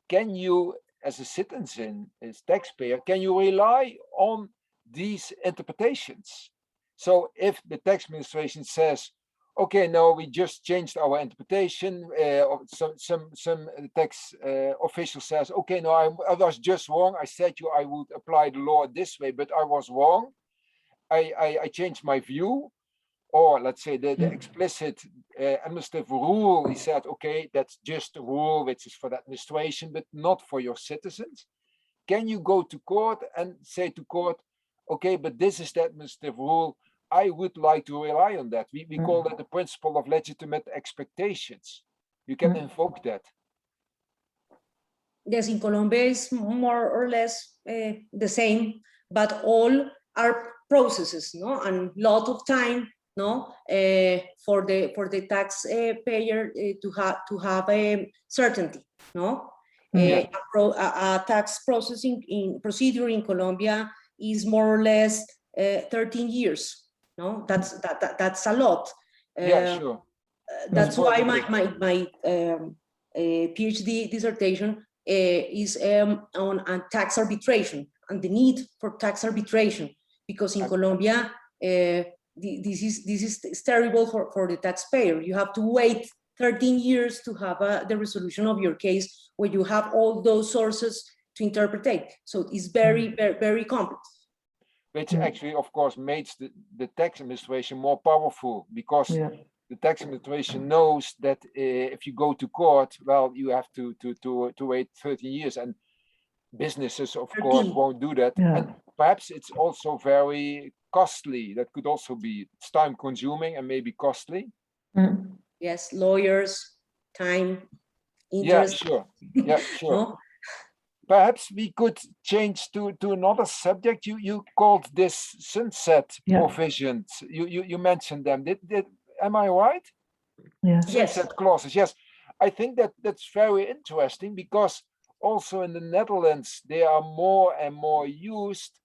can you, as a citizen, as taxpayer, can you rely on these interpretations? So if the tax administration says, okay, no, we just changed our interpretation. Some tax official says, okay, no, I was just wrong. I said I would apply the law this way, but I was wrong. I changed my view. Or let's say the explicit administrative rule, he said, okay, that's just a rule which is for the administration, but not for your citizens. Can you go to court and say to court, okay, but this is the administrative rule. I would like to rely on that. We call that the principle of legitimate expectations. You can invoke that. Yes, in Colombia is more or less the same, but all are processes, no, and lot of time, no, for the taxpayer to have a certainty, no. A tax processing procedure in Colombia is more or less 13 years. No, that's a lot. Sure. That's why my PhD dissertation is on tax arbitration and the need for tax arbitration, because in Colombia this is terrible for the taxpayer. You have to wait 13 years to have the resolution of your case where you have all those sources to interpret. So it's very complex. Which actually, of course, makes the tax administration more powerful, because the tax administration knows that if you go to court, well, you have to wait 30 years, and businesses, of course, won't do that. And perhaps it's also very costly. That could also be, it's time consuming and maybe costly. Yes, lawyers, time, interest. Yeah, sure. No? Perhaps we could change to another subject. You called this sunset provisions. You mentioned them. Am I right? Yes. Sunset clauses. Yes, I think that's very interesting, because also in the Netherlands they are more and more used,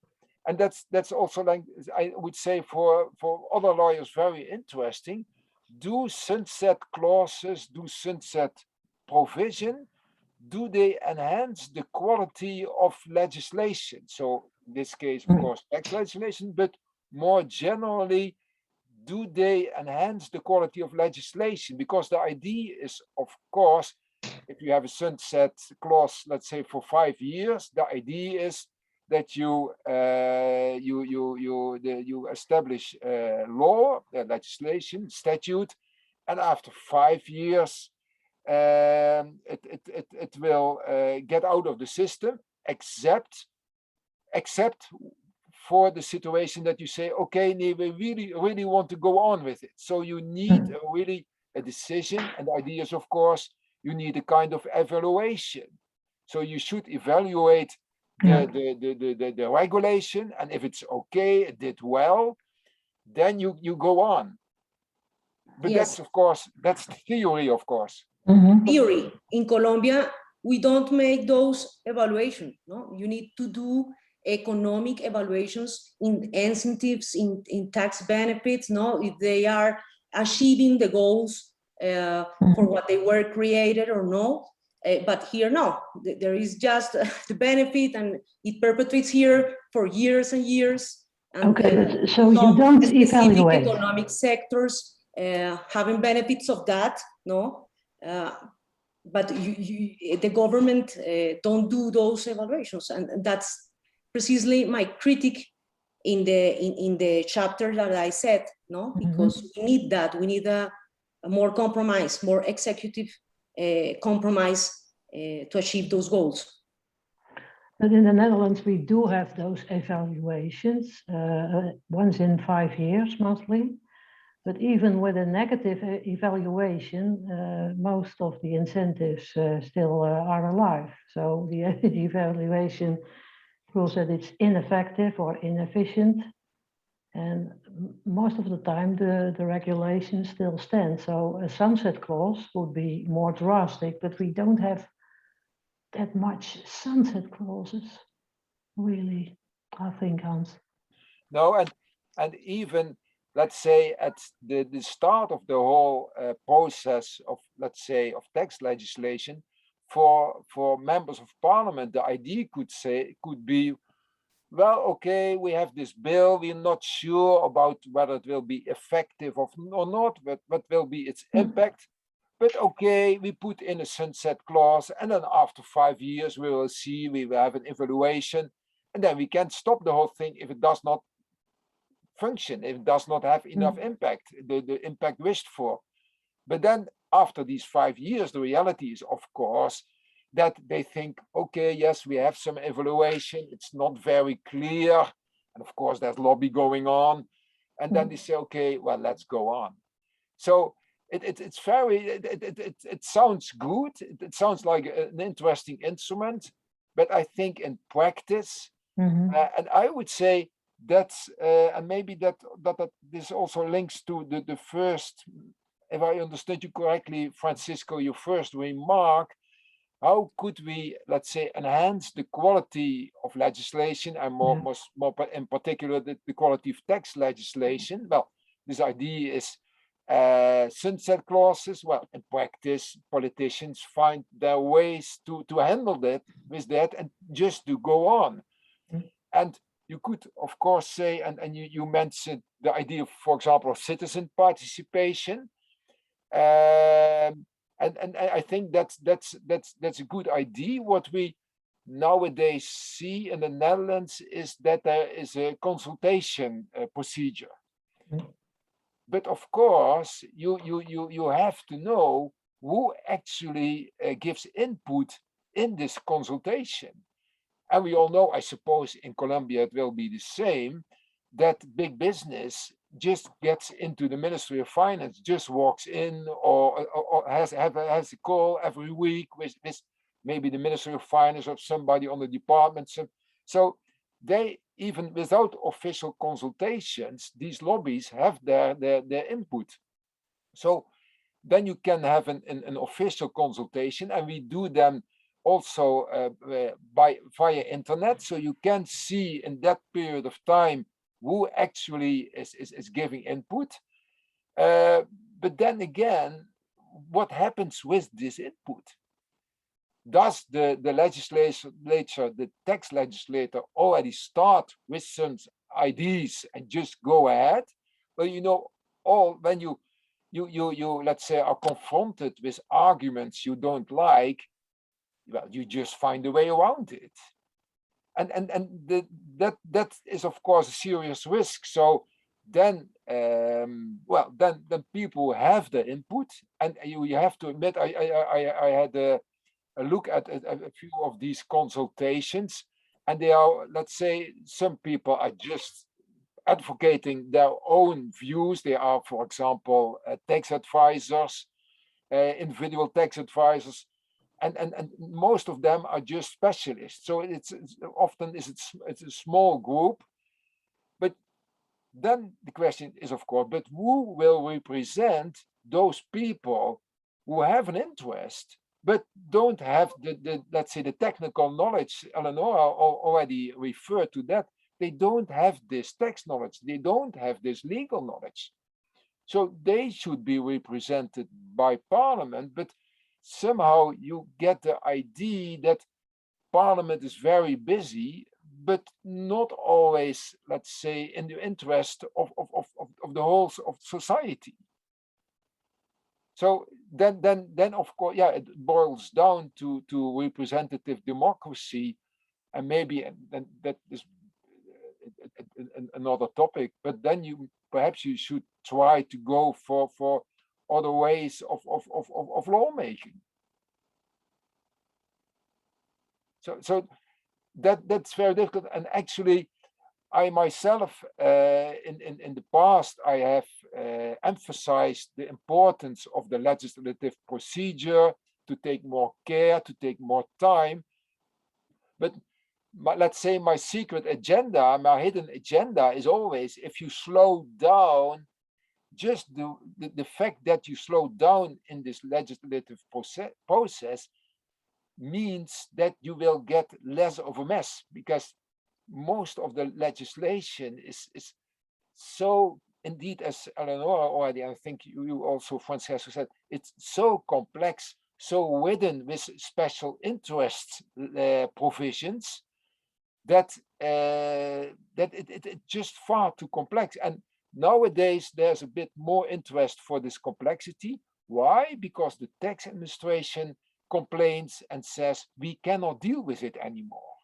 and that's also, like I would say, for other lawyers very interesting. Do sunset clauses, do sunset provision, do they enhance the quality of legislation? So in this case, of course, tax legislation, but more generally, do they enhance the quality of legislation? Because the idea is, of course, if you have a sunset clause, let's say for 5 years, the idea is that you establish law, legislation, statute, and after 5 years, it will get out of the system, except for the situation that you say, okay, we really want to go on with it. So you need really a decision, and the idea is, of course, you need a kind of evaluation. So you should evaluate the regulation, and if it's okay, it did well, then you go on. But that's, of course, that's theory, of course. Theory. In Colombia, we don't make those evaluations. No, you need to do economic evaluations in incentives, in tax benefits. No, if they are achieving the goals for what they were created or no. But here, no. There is just the benefit, and it perpetuates here for years and years. And so you don't evaluate economic sectors having benefits of that. No. But the government don't do those evaluations, and that's precisely my critique in the chapter that I said, no, because we need that. We need a more compromise, more executive compromise to achieve those goals. But in the Netherlands, we do have those evaluations once in 5 years, mostly. But even with a negative evaluation, most of the incentives still are alive. So the evaluation proves that it's ineffective or inefficient. And most of the time, the regulation still stands. So a sunset clause would be more drastic, but we don't have that much sunset clauses, really, I think, Hans. No, and even, let's say, at the start of the whole process of, let's say, of tax legislation, for members of parliament, the idea could be, well, okay, we have this bill, we're not sure about whether it will be effective or not, but what will be its impact. But okay, we put in a sunset clause, and then after 5 years, we will see, we will have an evaluation, and then we can stop the whole thing if it does not function, if it does not have enough impact, the impact wished for. But then after these 5 years, the reality is, of course, that they think, okay, yes, we have some evaluation, it's not very clear, and of course there's lobby going on, and then they say, okay, well, let's go on. So it sounds good, it sounds like an interesting instrument, but I think in practice, and I would say that's and maybe that this also links to the first, if I understood you correctly, Francisco, your first remark. How could we, let's say, enhance the quality of legislation, and more in particular the quality of tax legislation? Well, this idea is sunset clauses. Well, in practice, politicians find their ways to handle that with that and just to go on. And you could, of course, say, and you mentioned the idea, for example, of citizen participation. And I think that's a good idea. What we nowadays see in the Netherlands is that there is a consultation procedure. But of course, you have to know who actually gives input in this consultation. And we all know, I suppose, in Colombia it will be the same, that big business just gets into the Ministry of Finance, just walks in, or has a call every week with maybe the Ministry of Finance or somebody on the department. So they, even without official consultations, these lobbies have their input. So then you can have an official consultation, and we do them also via internet, so you can see in that period of time who actually is giving input. But then again, what happens with this input? Does the legislature, the tax legislator, already start with some ideas and just go ahead? Well, you know, when you let's say are confronted with arguments you don't like, well, you just find a way around it. And that is, of course, a serious risk. So then, well, then people have the input, and you have to admit, I had a look at a few of these consultations, and they are, let's say, some people are just advocating their own views. They are, for example, tax advisors, individual tax advisors. And most of them are just specialists. So it's often it's a small group. But then the question is, of course, but who will represent those people who have an interest but don't have the let's say the technical knowledge? Eleonora already referred to that. They don't have this tax knowledge. They don't have this legal knowledge. So they should be represented by Parliament, but somehow you get the idea that Parliament is very busy, but not always, let's say, in the interest of the whole of society. So then of course, yeah, it boils down to representative democracy, and maybe that is another topic. But then perhaps you should try to go for other ways of lawmaking. So that's very difficult. And actually, I myself, in the past, I have emphasized the importance of the legislative procedure, to take more care, to take more time. But let's say my secret agenda, my hidden agenda is always, if you slow down, just the fact that you slow down in this legislative process means that you will get less of a mess, because most of the legislation is so, indeed, as Eleonora already, I think you also, Francesco, said, it's so complex, so hidden with special interest provisions, that it's just far too complex. And nowadays there's a bit more interest for this complexity. Why? Because the tax administration complains and says we cannot deal with it anymore.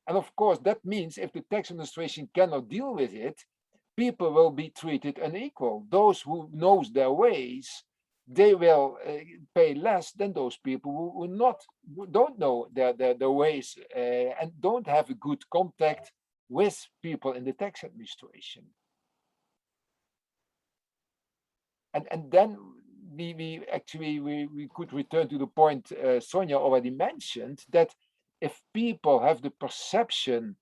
And of course, that means if the tax administration cannot deal with it, people will be treated unequal. Those who knows their ways, they will pay less than those people who don't know their ways and don't have a good contact with people in the tax administration. And then we could return to the point Sonja already mentioned, that if people have the perception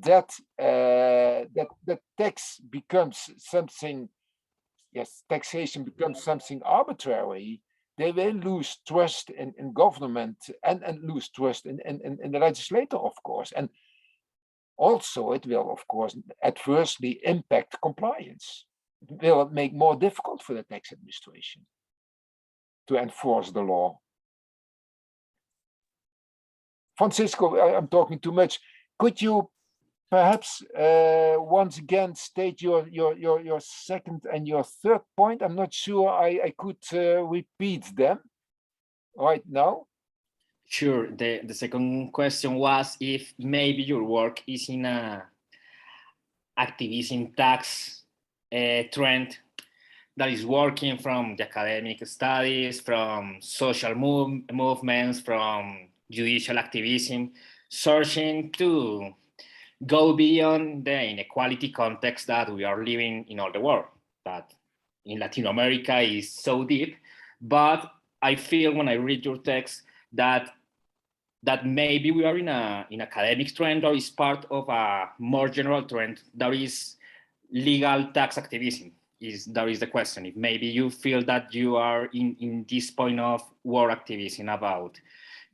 that that tax becomes something, yes, taxation becomes something arbitrary, they will lose trust in government and lose trust in the legislator, of course. And also it will, of course, adversely impact compliance. It will make more difficult for the tax administration to enforce the law. Francisco, I'm talking too much. Could you perhaps once again state your second and your third point? I'm not sure I could repeat them right now. Sure. The second question was if maybe your work is in a activism tax trend that is working from the academic studies, from social movements, from judicial activism, searching to go beyond the inequality context that we are living in all the world, that in Latin America is so deep. But I feel when I read your text that maybe we are in an academic trend, or is part of a more general trend that is legal tax activism. That is the question. If maybe you feel that you are in this point of war activism about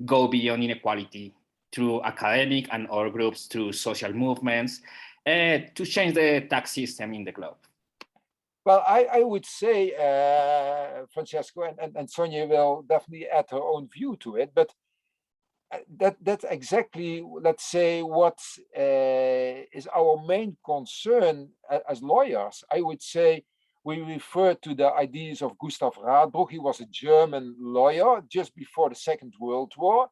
go beyond inequality through academic and other groups, through social movements, to change the tax system in the globe. Well, I would say, Francesco, and Sonja will definitely add her own view to it, but that's exactly, let's say, what is our main concern as lawyers. I would say we refer to the ideas of Gustav Radbruch. He was a German lawyer just before the Second World War.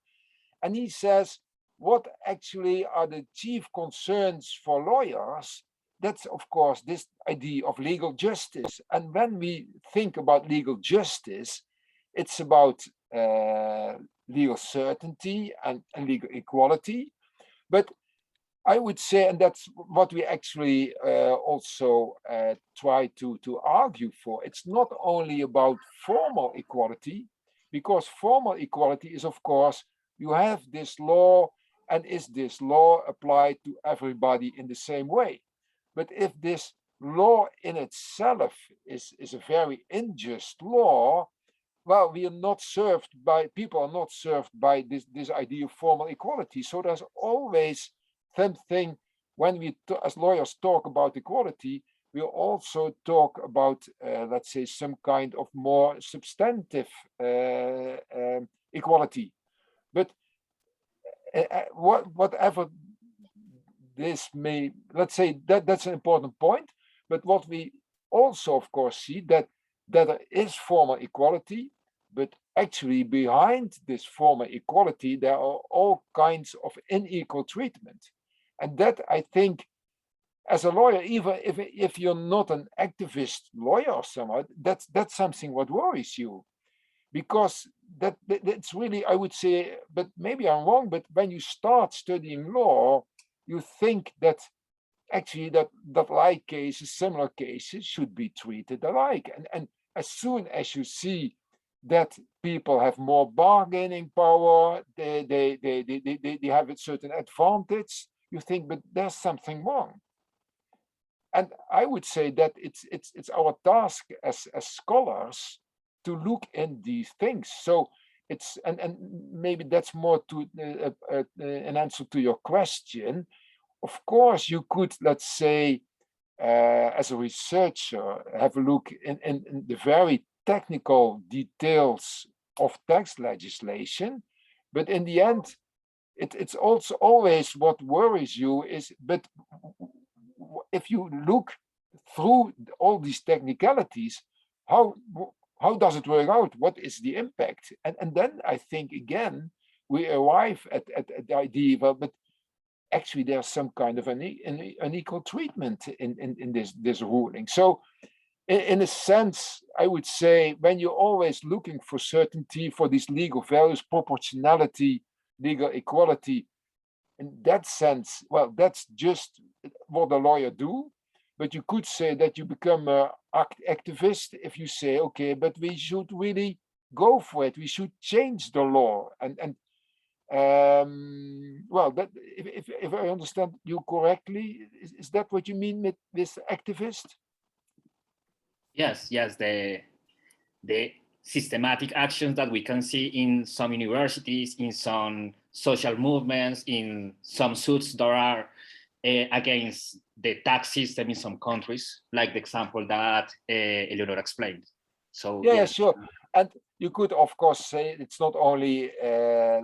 And he says, what actually are the chief concerns for lawyers? That's, of course, this idea of legal justice. And when we think about legal justice, it's about legal certainty and legal equality. But I would say, and that's what we actually also try to argue for, it's not only about formal equality, because formal equality is, of course, you have this law, and is this law applied to everybody in the same way? But if this law in itself is a very unjust law, well, we are not served by, people are not served by this idea of formal equality. So there's always something, when we as lawyers talk about equality, we also talk about, let's say, some kind of more substantive equality. But whatever this may, let's say, that's an important point. But what we also, of course, see that there is formal equality, but actually behind this formal equality, there are all kinds of unequal treatment. And that, I think, as a lawyer, even if you're not an activist lawyer or someone, that's something what worries you. Because that's really, I would say, but maybe I'm wrong, but when you start studying law, you think that actually that like cases, similar cases should be treated alike. And as soon as you see that people have more bargaining power, they have a certain advantage, you think, but there's something wrong. And I would say that it's our task as scholars to look in these things. So it's, and maybe that's more to an answer to your question. Of course, you could, let's say, as a researcher, have a look in the very technical details of tax legislation, but in the end, it's also always what worries you is, but if you look through all these technicalities, how does it work out? What is the impact? And then I think again we arrive at the idea, well, but actually there's some kind of unequal treatment in this ruling. So in a sense, I would say when you're always looking for certainty, for these legal values, proportionality, legal equality, in that sense, well, that's just what a lawyer do. But you could say that you become an activist if you say, okay, but we should really go for it. We should change the law. Well, that if I understand you correctly, is that what you mean with this activist? Yes, the systematic actions that we can see in some universities, in some social movements, in some suits that are against the tax system in some countries, like the example that Eleonora explained. So yeah, sure. And you could, of course, say it's not only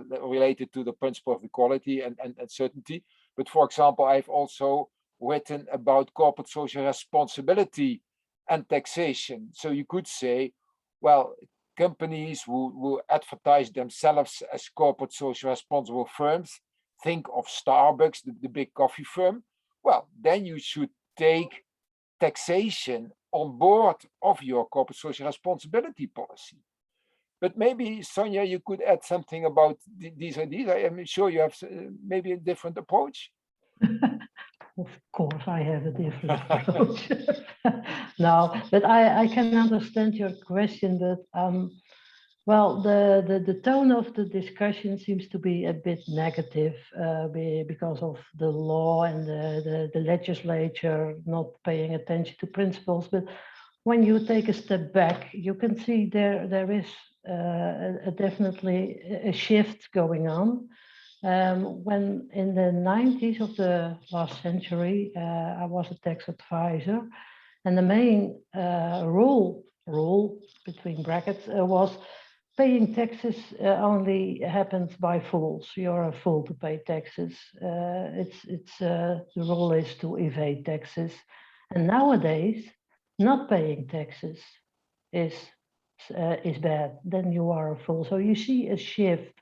related to the principle of equality and certainty, but for example, I've also written about corporate social responsibility and taxation. So you could say, well, companies who advertise themselves as corporate social responsible firms, think of Starbucks, the big coffee firm, well, then you should take taxation on board of your corporate social responsibility policy. But maybe, Sonja, you could add something about these ideas. I am sure you have maybe a different approach. Of course, I have a different approach. No, but I can understand your question, but well, the tone of the discussion seems to be a bit negative because of the law and the legislature not paying attention to principles. But when you take a step back, you can see there is definitely a shift going on. When in the 90s of the last century, I was a tax advisor, and the main rule between brackets was paying taxes only happens by fools. You're a fool to pay taxes. The rule is to evade taxes, and nowadays, not paying taxes is bad. Then you are a fool. So you see a shift.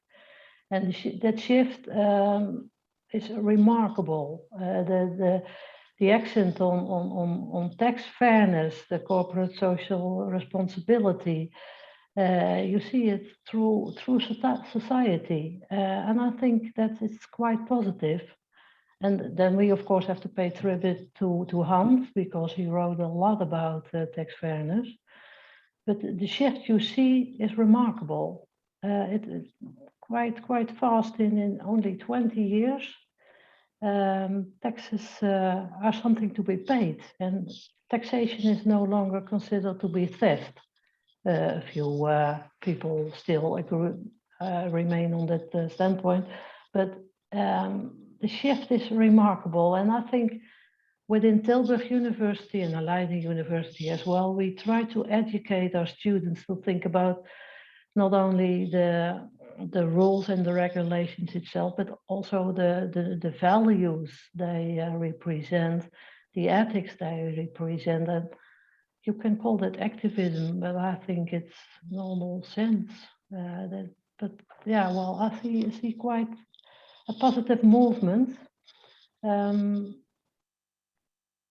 And that shift is remarkable. The accent on tax fairness, the corporate social responsibility, you see it through society. And I think that it's quite positive. And then we, of course, have to pay tribute to Hans, because he wrote a lot about tax fairness. But the shift you see is remarkable. It's quite fast in only 20 years. Taxes are something to be paid, and taxation is no longer considered to be theft. A few people still remain on that standpoint, but the shift is remarkable. And I think within Tilburg University and Leiden University as well, we try to educate our students to think about not only the rules and the regulations itself, but also the values they represent, the ethics they represent. And you can call that activism, but I think it's normal sense. But yeah, well, I see quite a positive movement,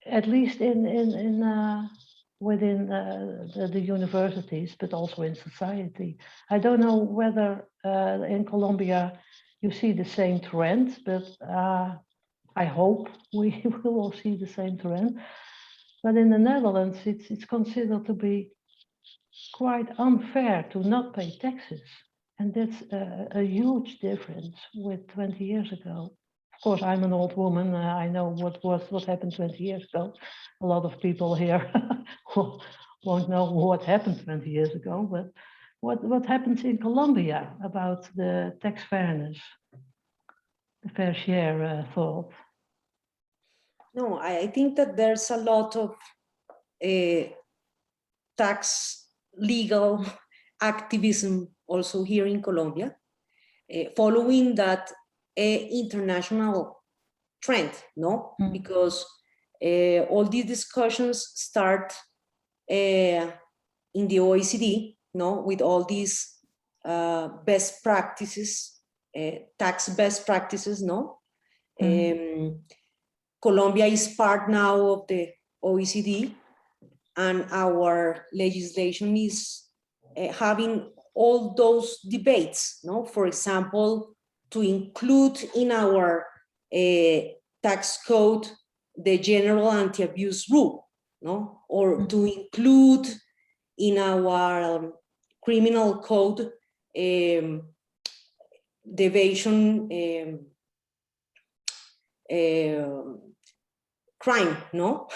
at least within the universities, but also in society. I don't know whether in Colombia you see the same trend, but I hope we will all see the same trend. But in the Netherlands, it's considered to be quite unfair to not pay taxes. And that's a huge difference with 20 years ago. Of course, I'm an old woman. I know what happened 20 years ago. A lot of people here won't know what happened 20 years ago, but what happens in Colombia about the tax fairness, the fair share thought? No, I think that there's a lot of tax legal activism also here in Colombia, following that international trend, no? Because all these discussions start in the OECD, no, with all these best practices, tax best practices, no? Colombia is part now of the OECD, and our legislation is having all those debates, no? For example, to include in our tax code the general anti-abuse rule, no? Or to include in our criminal code the evasion crime, no?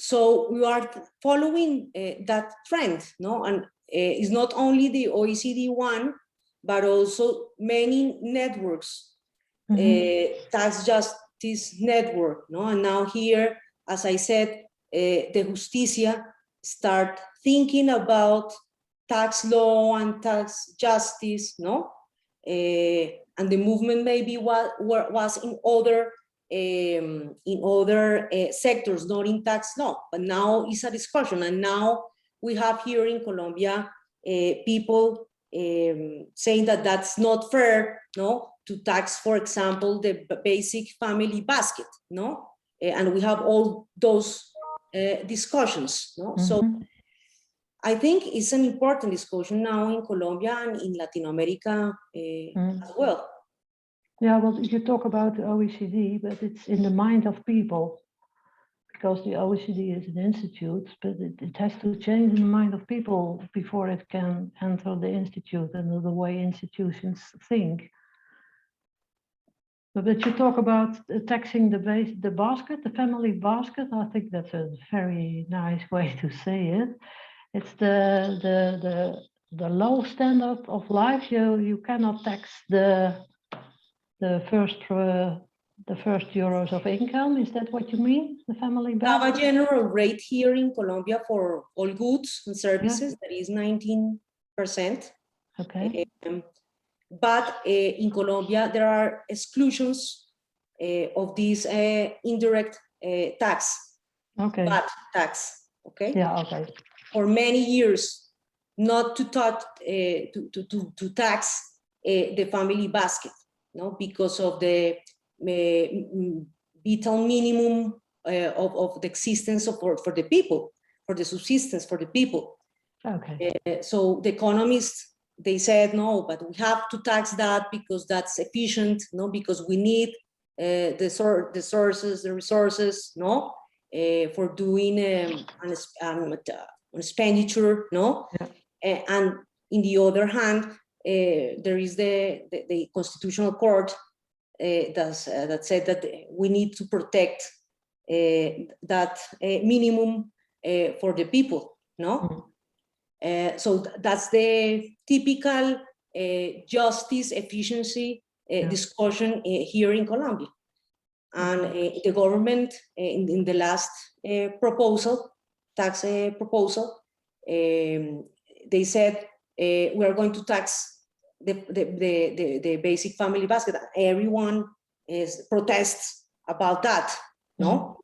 So we are following that trend, no? And it's not only the OECD one, but also many networks, tax justice network, no? And now here, as I said, the Justicia start thinking about tax law and tax justice, no? And the movement maybe was in other sectors, not in tax law, but now it's a discussion. And now we have here in Colombia people saying that that's not fair, no, to tax, for example, the basic family basket, no, and we have all those discussions, no. So I think it's an important discussion now in Colombia and in Latin America as well. Yeah, well, you talk about the OECD, but it's in the mind of people, because the OECD is an institute, but it has to change in the mind of people before it can enter the institute and the way institutions think. But you talk about taxing the basket, the family basket. I think that's a very nice way to say it. It's the low standard of life. You cannot tax the first euros of income. Is that what you mean? The family We have a basket? general rate here in Colombia for all goods and services that is 19%. Okay. But in Colombia, there are exclusions of this indirect tax, VAT tax, okay? Yeah, okay. For many years, not to touch, to tax the family basket, no, because of the vital minimum of the existence for the people, for the subsistence for the people. Okay. So the economists, they said, no, but we have to tax that because that's efficient, no, because we need the resources, no, for doing an expenditure, no. Yeah. And in the other hand, there is the Constitutional Court that said that we need to protect that minimum for the people, no? So that's the typical justice efficiency discussion here in Colombia. And the government in the last proposal, tax proposal, they said we are going to tax the basic family basket. Everyone protests about that, no?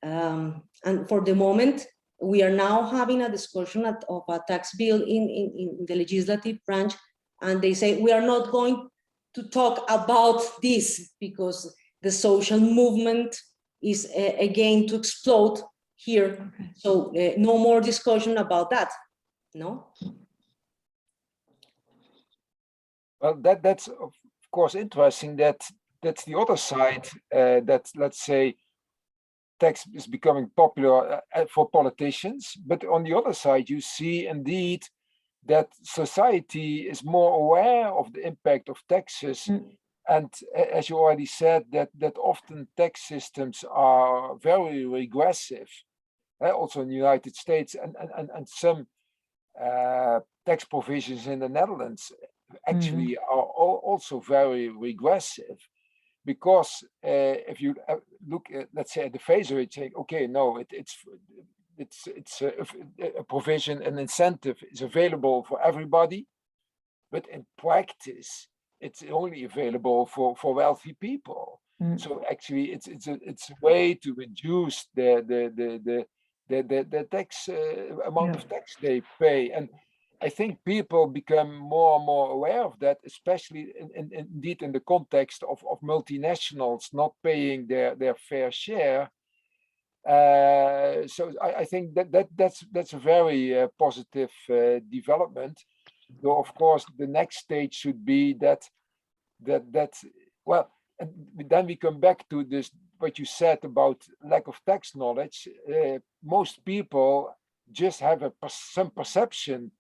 And for the moment, we are now having a discussion of a tax bill in the legislative branch, and they say we are not going to talk about this because the social movement is again to explode here. So no more discussion about that, no? Well, that's of course interesting that that's the other side, that, let's say, tax is becoming popular for politicians, but on the other side, you see indeed that society is more aware of the impact of taxes. And as you already said, that often tax systems are very regressive, also in the United States, and some tax provisions in the Netherlands actually are also very regressive. Because if you look at, let's say, at the face of it, you think, okay, no, it's a provision, an incentive is available for everybody, but in practice, it's only available for wealthy people. So actually, it's a way to reduce the tax amount of tax they pay. And I think people become more and more aware of that, especially indeed in the context of multinationals not paying their fair share. So I think that's a very positive development. Though of course the next stage should be that well, and then we come back to this what you said about lack of tax knowledge. Most people just have some perception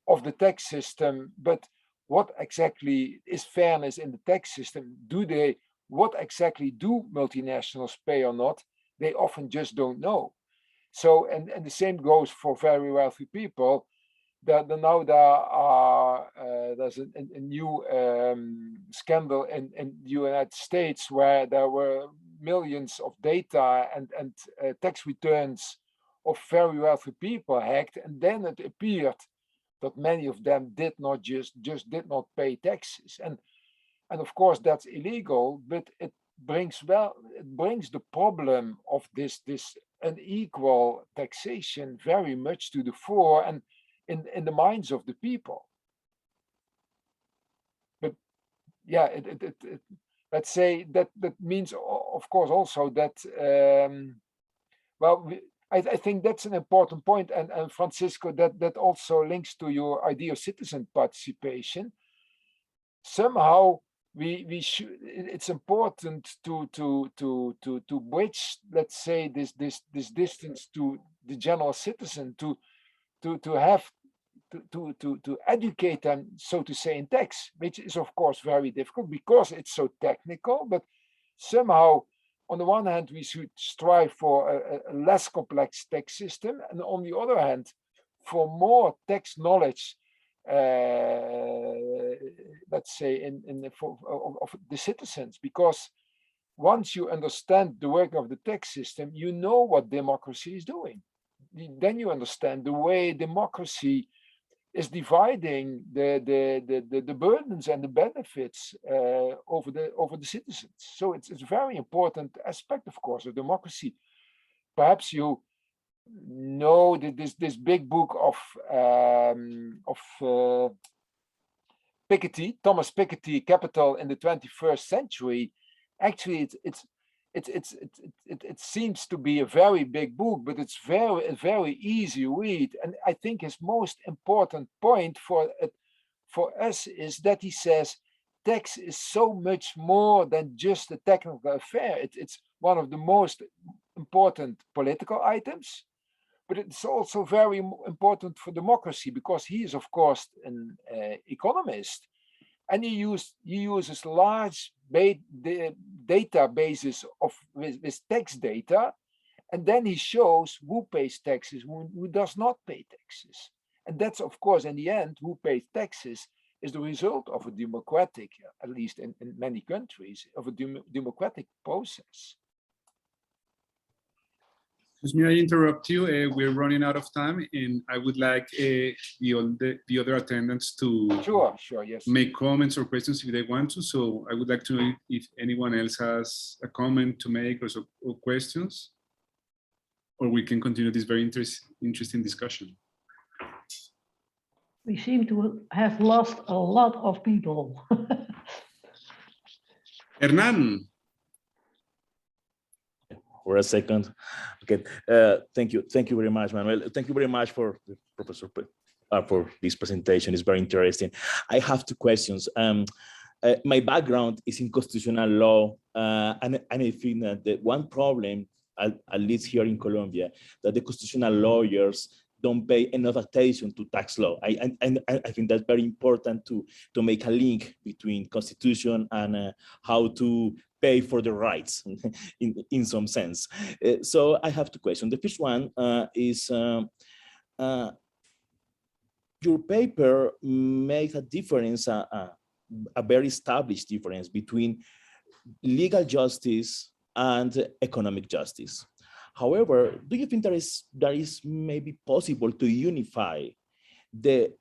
of the tax system, but what exactly is fairness in the tax system? What exactly do multinationals pay or not? They often just don't know. So, and the same goes for very wealthy people. There's a new scandal in the United States where there were millions of data and tax returns of very wealthy people hacked, and then it appeared that many of them did not did not pay taxes, and of course that's illegal, but it brings the problem of this unequal taxation very much to the fore and in the minds of the people. But yeah, let's say that means of course also that well, I think that's an important point, and Francisco, that also links to your idea of citizen participation. Somehow we should. It's important to bridge, let's say, this distance to the general citizen, to educate them, so to say, in tax, which is of course very difficult because it's so technical. But somehow, on the one hand, we should strive for a less complex tax system, and on the other hand, for more tax knowledge, let's say, of the citizens. Because once you understand the work of the tax system, you know what democracy is doing. Then you understand the way democracy is dividing the burdens and the benefits over the citizens. So it's a very important aspect, of course, of democracy. Perhaps you know this big book of Piketty, Thomas Piketty, Capital in the 21st Century. Actually, it seems to be a very big book, but it's a very easy read. And I think his most important point for us is that he says tax is so much more than just a technical affair. It's one of the most important political items, but it's also very important for democracy, because he is, of course, an economist, and he uses large databases with tax data, and then he shows who pays taxes, who does not pay taxes. And that's, of course, in the end, who pays taxes is the result of a democratic, at least in many countries, of a democratic process. Excuse me, I interrupt you. We're running out of time, and I would like the other attendants to Sure, yes, make comments or questions if they want to. So I would like to know if anyone else has a comment to make or questions, or we can continue this very interesting discussion. We seem to have lost a lot of people. Hernan. For a second. Okay, thank you very much, Manuel. Thank you very much for the professor for this presentation. It's very interesting. I have two questions. My background is in constitutional law, and I think that the one problem, at least here in Colombia, that the constitutional lawyers don't pay enough attention to tax law. I think that's very important to make a link between constitution and how to pay for the rights in some sense. So I have two questions. The first one is, your paper makes a difference, a very established difference between legal justice and economic justice. However, do you think that is maybe possible to unify the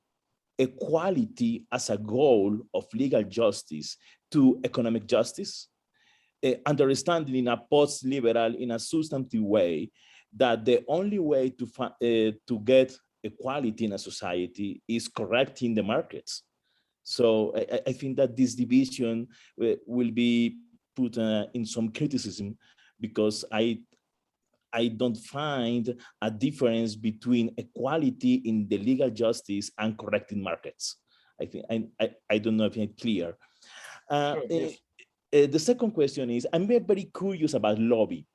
equality as a goal of legal justice to economic justice? Understanding in a post-liberal, in a substantive way, that the only way to get equality in a society is correcting the markets. So I think that this division will be put in some criticism, because I don't find a difference between equality in the legal justice and correcting markets. I think I don't know if it's clear. Sure, yes. The second question is, I'm very curious about lobby,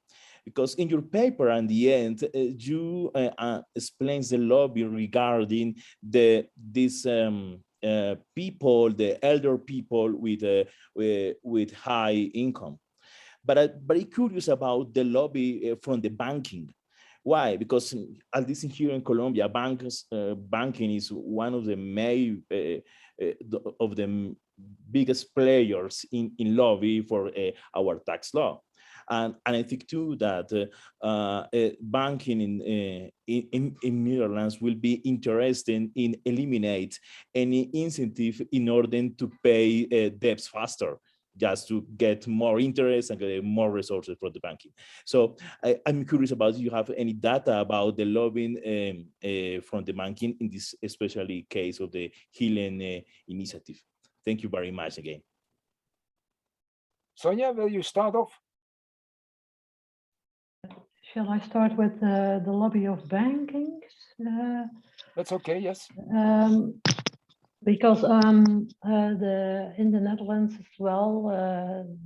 because in your paper at the end, you explains the lobby regarding these people, the elder people with high income. But I'm very curious about the lobby from the banking. Why? Because at least here in Colombia, banking is one of the main of the biggest players in lobby for our tax law. And I think too that banking in Netherlands will be interested in eliminate any incentive in order to pay debts faster, just to get more interest and get more resources for the banking. So I'm curious about, you have any data about the lobbying from the banking in this especially case of the J.L.M initiative? Thank you very much again. Sonja, will you start off? Shall I start with the lobby of banking? That's okay, yes. Because in the Netherlands as well,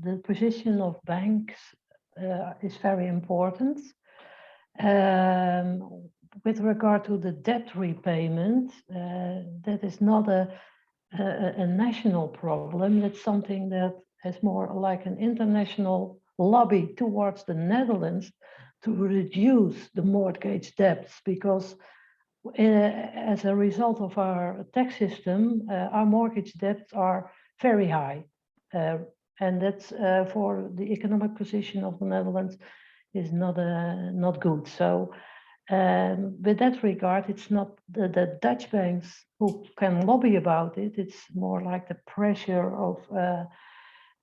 the position of banks is very important. With regard to the debt repayment, that is not a national problem. It's something that is more like an international lobby towards the Netherlands to reduce the mortgage debts, because as a result of our tax system, our mortgage debts are very high. And that's for the economic position of the Netherlands is not good. So with that regard, it's not the Dutch banks who can lobby about it. It's more like the pressure of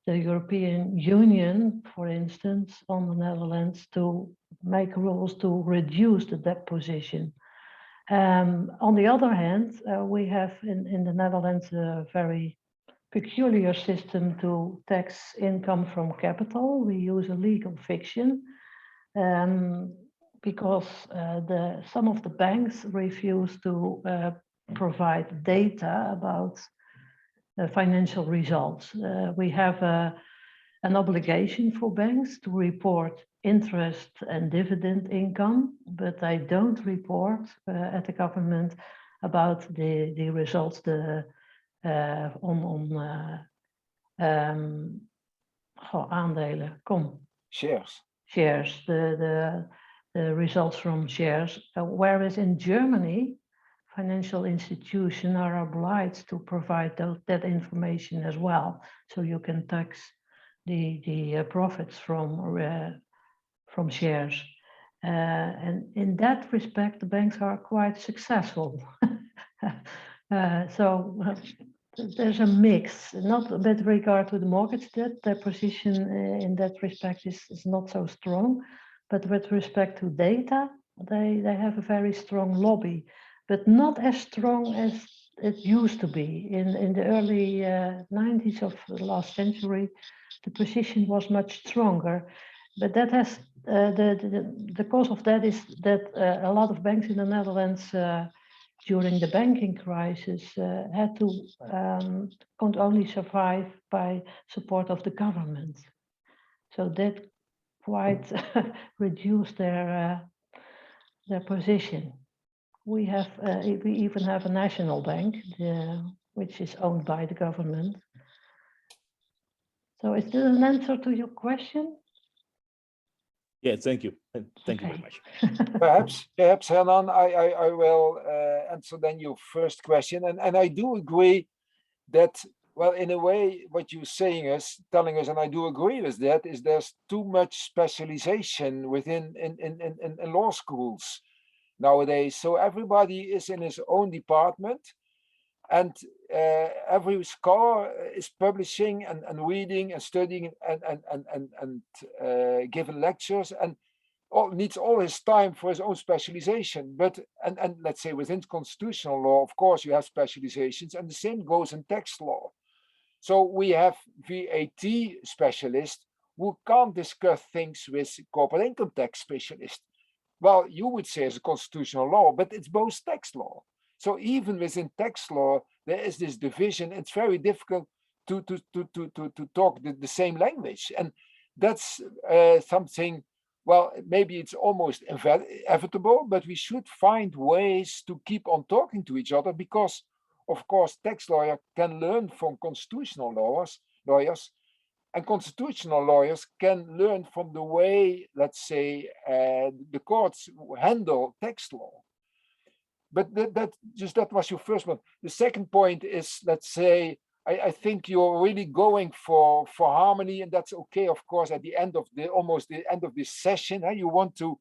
the European Union, for instance, on the Netherlands to make rules to reduce the debt position. On the other hand, we have in the Netherlands a very peculiar system to tax income from capital. We use a legal fiction because some of the banks refuse to provide data about financial results. We have an obligation for banks to report interest and dividend income, but they don't report at the government about the results aandelen. Shares, the results from shares. Whereas in Germany, financial institutions are obliged to provide that information as well, so you can tax the profits from shares. And in that respect, the banks are quite successful. So there's a mix, not with regard to the mortgage debt. Their position in that respect is not so strong, but with respect to data, they have a very strong lobby, but not as strong as it used to be. In the early 90s of the last century, the position was much stronger. But that has the cause of that is that a lot of banks in the Netherlands during the banking crisis had to could only survive by support of the government. So that quite reduced their position. We even have a national bank, which is owned by the government. So is this an answer to your question? Yeah, thank you. Thank you very much. Perhaps, Hernan, I will answer then your first question. And I do agree that, well, in a way, what you're saying is telling us, and I do agree with that, is there's too much specialization within in law schools nowadays. So everybody is in his own department, and every scholar is publishing and reading and studying and giving lectures, and needs all his time for his own specialization. But and let's say within constitutional law, of course, you have specializations, and the same goes in tax law. So we have VAT specialists who can't discuss things with corporate income tax specialists. Well, you would say it's a constitutional law, but it's both tax law. So even within tax law, there is this division. It's very difficult to talk the same language. And that's something, well, maybe it's almost inevitable, but we should find ways to keep on talking to each other, because, of course, tax lawyer can learn from constitutional lawyers, and constitutional lawyers can learn from the way, let's say, the courts handle tax law. But that was your first one. The second point is, let's say, I think you're really going for harmony, and that's okay, of course, at the end of almost the end of this session. You want to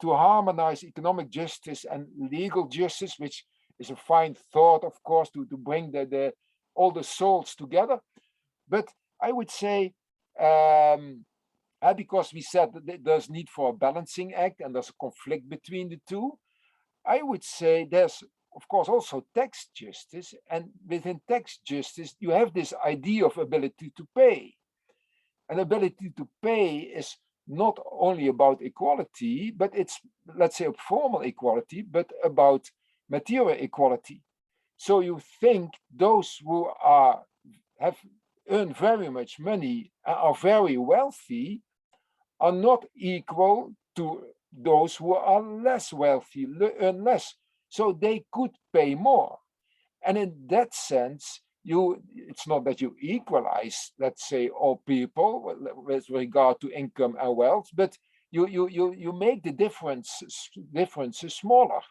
harmonize economic justice and legal justice, which is a fine thought, of course, to bring all the souls together. But I would say, because we said that there's need for a balancing act and there's a conflict between the two, I would say there's, of course, also tax justice, and within tax justice, you have this idea of ability to pay. And ability to pay is not only about equality, but it's, let's say, a formal equality, but about material equality. So you think those who have earned very much money, are very wealthy, are not equal to those who are less wealthy, earn less. So they could pay more. And in that sense, it's not that you equalize, let's say, all people with regard to income and wealth, but you make the differences smaller.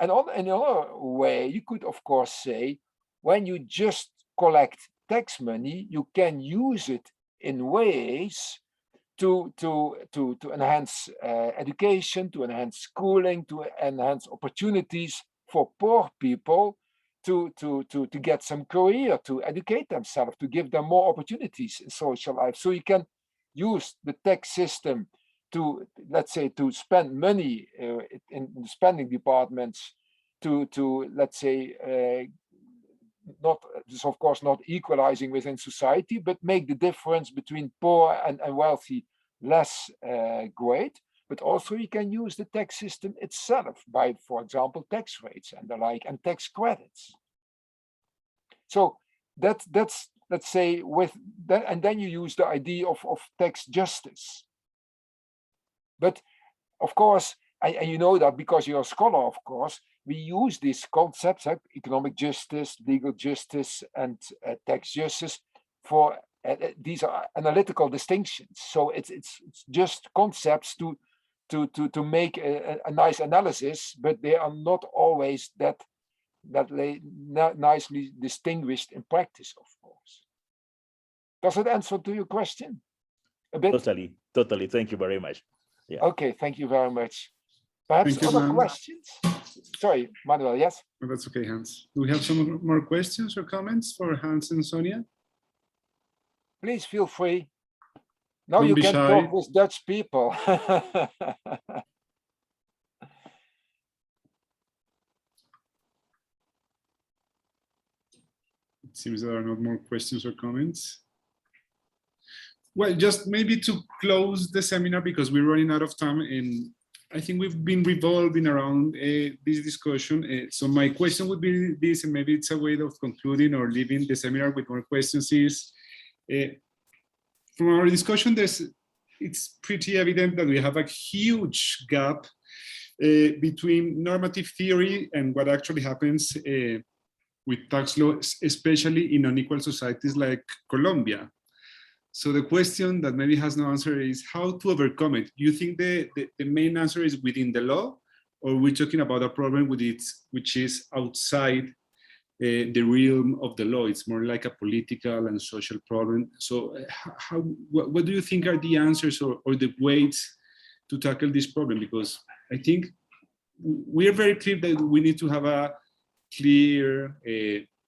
And in another way, you could, of course, say, when you just collect tax money, you can use it in ways to enhance education, to enhance schooling, to enhance opportunities for poor people to get some career, to educate themselves, to give them more opportunities in social life. So you can use the tax system to, let's say, to spend money in the spending departments to let's say, not, this of course not equalizing within society, but make the difference between poor and wealthy less great. But also you can use the tax system itself by, for example, tax rates and the like, and tax credits. So that's, let's say, with that, and then you use the idea of tax justice. But of course, and you know that because you're a scholar, of course, we use these concepts like economic justice, legal justice, and tax justice for these are analytical distinctions. So it's just concepts to make a nice analysis, but they are not always that nicely distinguished in practice, of course. Does it answer to your question a bit? Totally. Thank you very much. Yeah. Okay, thank you very much. Perhaps other questions? Sorry, Manuel, yes? No, that's okay, Hans. Do we have some more questions or comments for Hans and Sonja? Please feel free. Now Don't you be can shy. talk with Dutch people. It seems there are not more questions or comments. Well, just maybe to close the seminar, because we're running out of time, and I think we've been revolving around this discussion. So my question would be this, and maybe it's a way of concluding or leaving the seminar with more questions is, from our discussion, it's pretty evident that we have a huge gap between normative theory and what actually happens with tax law, especially in unequal societies like Colombia. So the question that maybe has no answer is how to overcome it. Do you think the main answer is within the law, or we're talking about a problem with it, which is outside the realm of the law? It's more like a political and social problem. So what do you think are the answers or the ways to tackle this problem? Because I think we are very clear that we need to have a clear,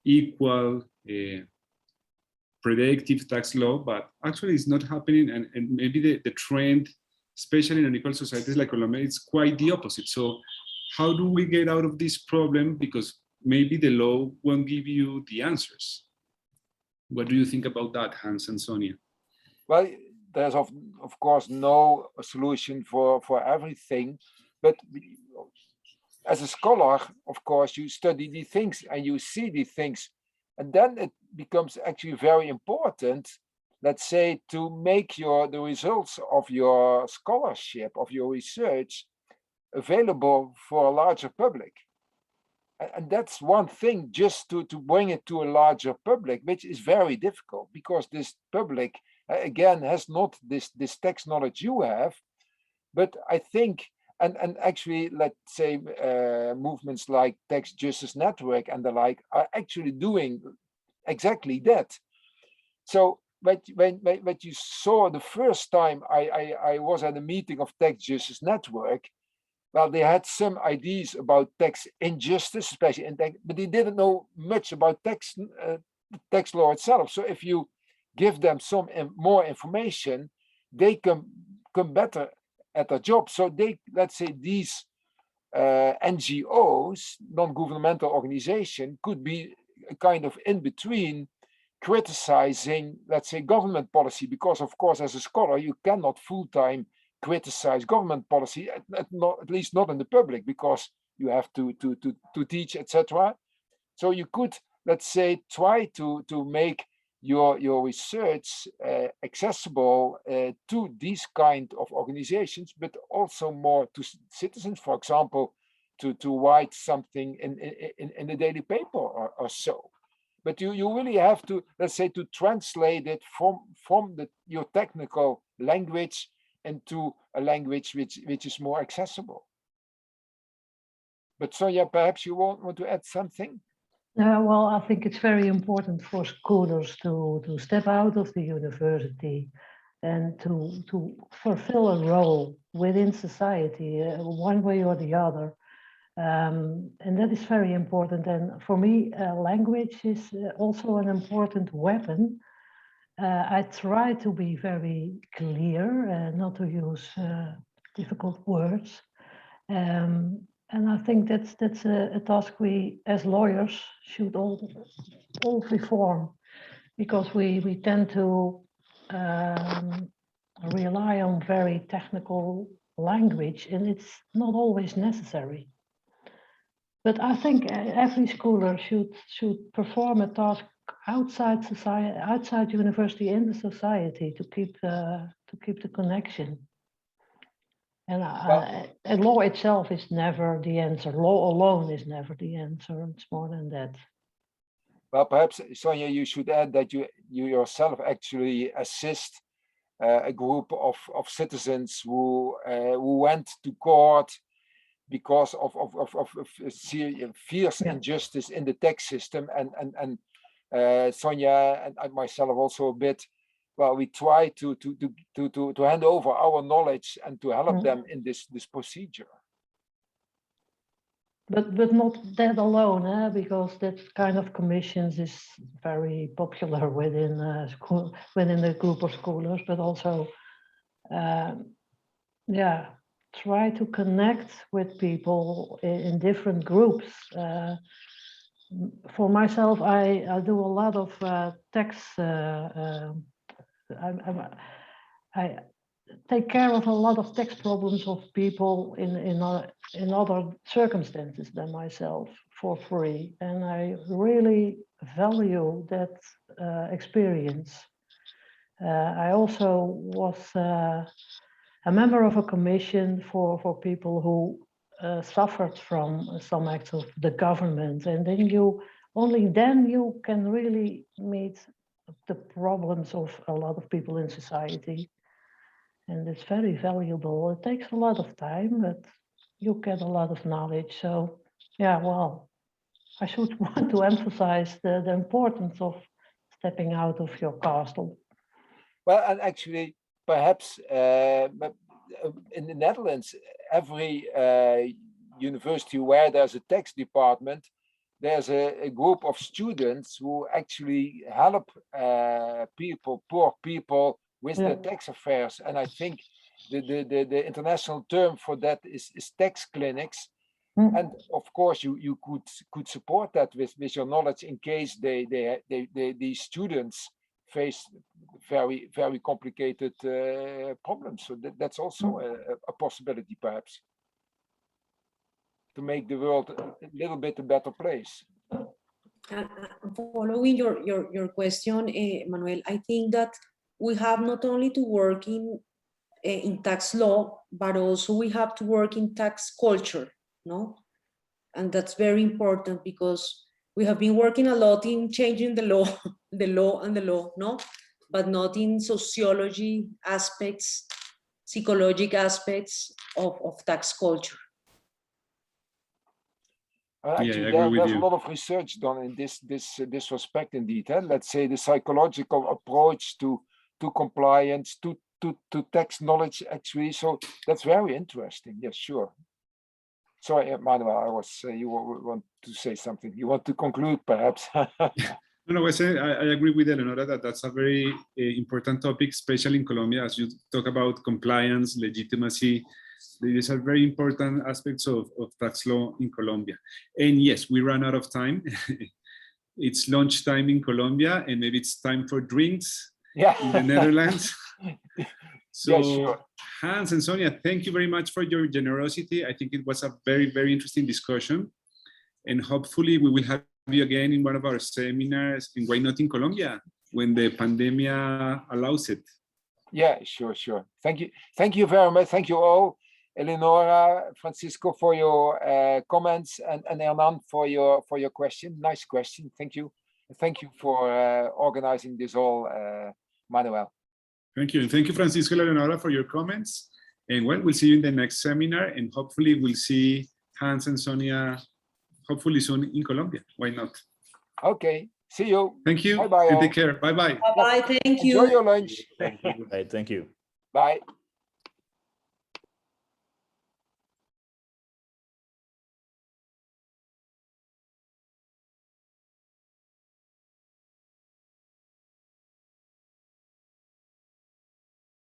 equal, predictive tax law, but actually it's not happening, and maybe the trend, especially in unequal societies like Colombia, it's quite the opposite. So how do we get out of this problem? Because maybe the law won't give you the answers. What do you think about that, Hans and Sonja? Well, there's of course no solution for everything, but as a scholar, of course, you study these things and you see these things, and then it becomes actually very important, let's say, to make the results of your scholarship, of your research, available for a larger public. And that's one thing, just to bring it to a larger public, which is very difficult because this public, again, has not this tax knowledge you have. But I think, and actually, let's say, movements like Tax Justice Network and the like are actually doing exactly that. So when you saw the first time I was at a meeting of Tax Justice Network, well, they had some ideas about tax injustice, especially in tax, but they didn't know much about tax law itself. So if you give them some more information, they can come better at their job. So let's say these NGOs, non-governmental organization, could be a kind of in between criticizing, let's say, government policy, because of course, as a scholar, you cannot full-time criticize government policy, at least not in the public, because you have to teach, etc. So you could, let's say, try to make your research accessible to these kind of organizations, but also more to citizens, for example, to write something in the daily paper or so. But you really have to, let's say, to translate it from your technical language into a language which is more accessible. But Sonja, perhaps you want to add something? Well, I think it's very important for scholars to step out of the university and to fulfill a role within society, one way or the other. And that is very important. And for me, language is also an important weapon. I try to be very clear, not to use difficult words. And I think that's a task we, as lawyers, should all perform, because we tend to rely on very technical language, and it's not always necessary. But I think every scholar should perform a task outside society, outside university, in the society, to keep the connection. And law itself is never the answer. Law alone is never the answer. It's more than that. Well, perhaps, Sonja, you should add that you yourself actually assist a group of citizens who went to court because of fierce injustice in the tax system, and Sonja and I myself also a bit. Well, we try to hand over our knowledge and to help them in this procedure. But not that alone, because that kind of commissions is very popular within school, within the group of scholars. But also, try to connect with people in different groups. For myself, I do a lot of tax. I take care of a lot of text problems of people in other circumstances than myself for free, and I really value that experience. I also was a member of a commission for people who suffered from some acts of the government, and then only then you can really meet the problems of a lot of people in society. And it's very valuable. It takes a lot of time, but you get a lot of knowledge. So yeah, well, I should want to emphasize the importance of stepping out of your castle. Well, and actually, perhaps in the Netherlands, every university where there's a tax department, there's a group of students who actually help poor people with their tax affairs. And I think the international term for that is tax clinics. And of course, you could support that with your knowledge in case these students face very, very complicated problems. So that's also a possibility, perhaps, to make the world a little bit a better place. Following your question, Manuel, I think that we have not only to work in tax law, but also we have to work in tax culture, no? And that's very important because we have been working a lot in changing the law, the law, no? But not in sociology aspects, psychological aspects of tax culture. Actually, there's a lot of research done in this respect indeed. Let's say the psychological approach to compliance, to tax knowledge, actually. So that's very interesting. Yes, sure. Sorry, Manuel, you want to say something. You want to conclude, perhaps? No, I agree with Eleonora that that's a very important topic, especially in Colombia, as you talk about compliance, legitimacy. These are very important aspects of tax law in Colombia. And yes, we ran out of time. It's lunchtime in Colombia, and maybe it's time for drinks in the Netherlands. So, yeah, sure. Hans and Sonja, thank you very much for your generosity. I think it was a very, very interesting discussion. And hopefully we will have you again in one of our seminars, and why not in Colombia, when the pandemic allows it. Yeah, sure. Thank you very much. Thank you all. Eleonora, Francisco, for your comments, and Hernan for your question. Nice question. Thank you. Thank you for organizing this all, Manuel. Thank you. And thank you, Francisco and Eleonora, for your comments. And well, we'll see you in the next seminar, and hopefully we'll see Hans and Sonja hopefully soon in Colombia. Why not? Okay. See you. Thank you. Bye-bye. And take care. Bye-bye. Bye-bye. Thank you. Enjoy your lunch. Thank you. Thank you. Bye.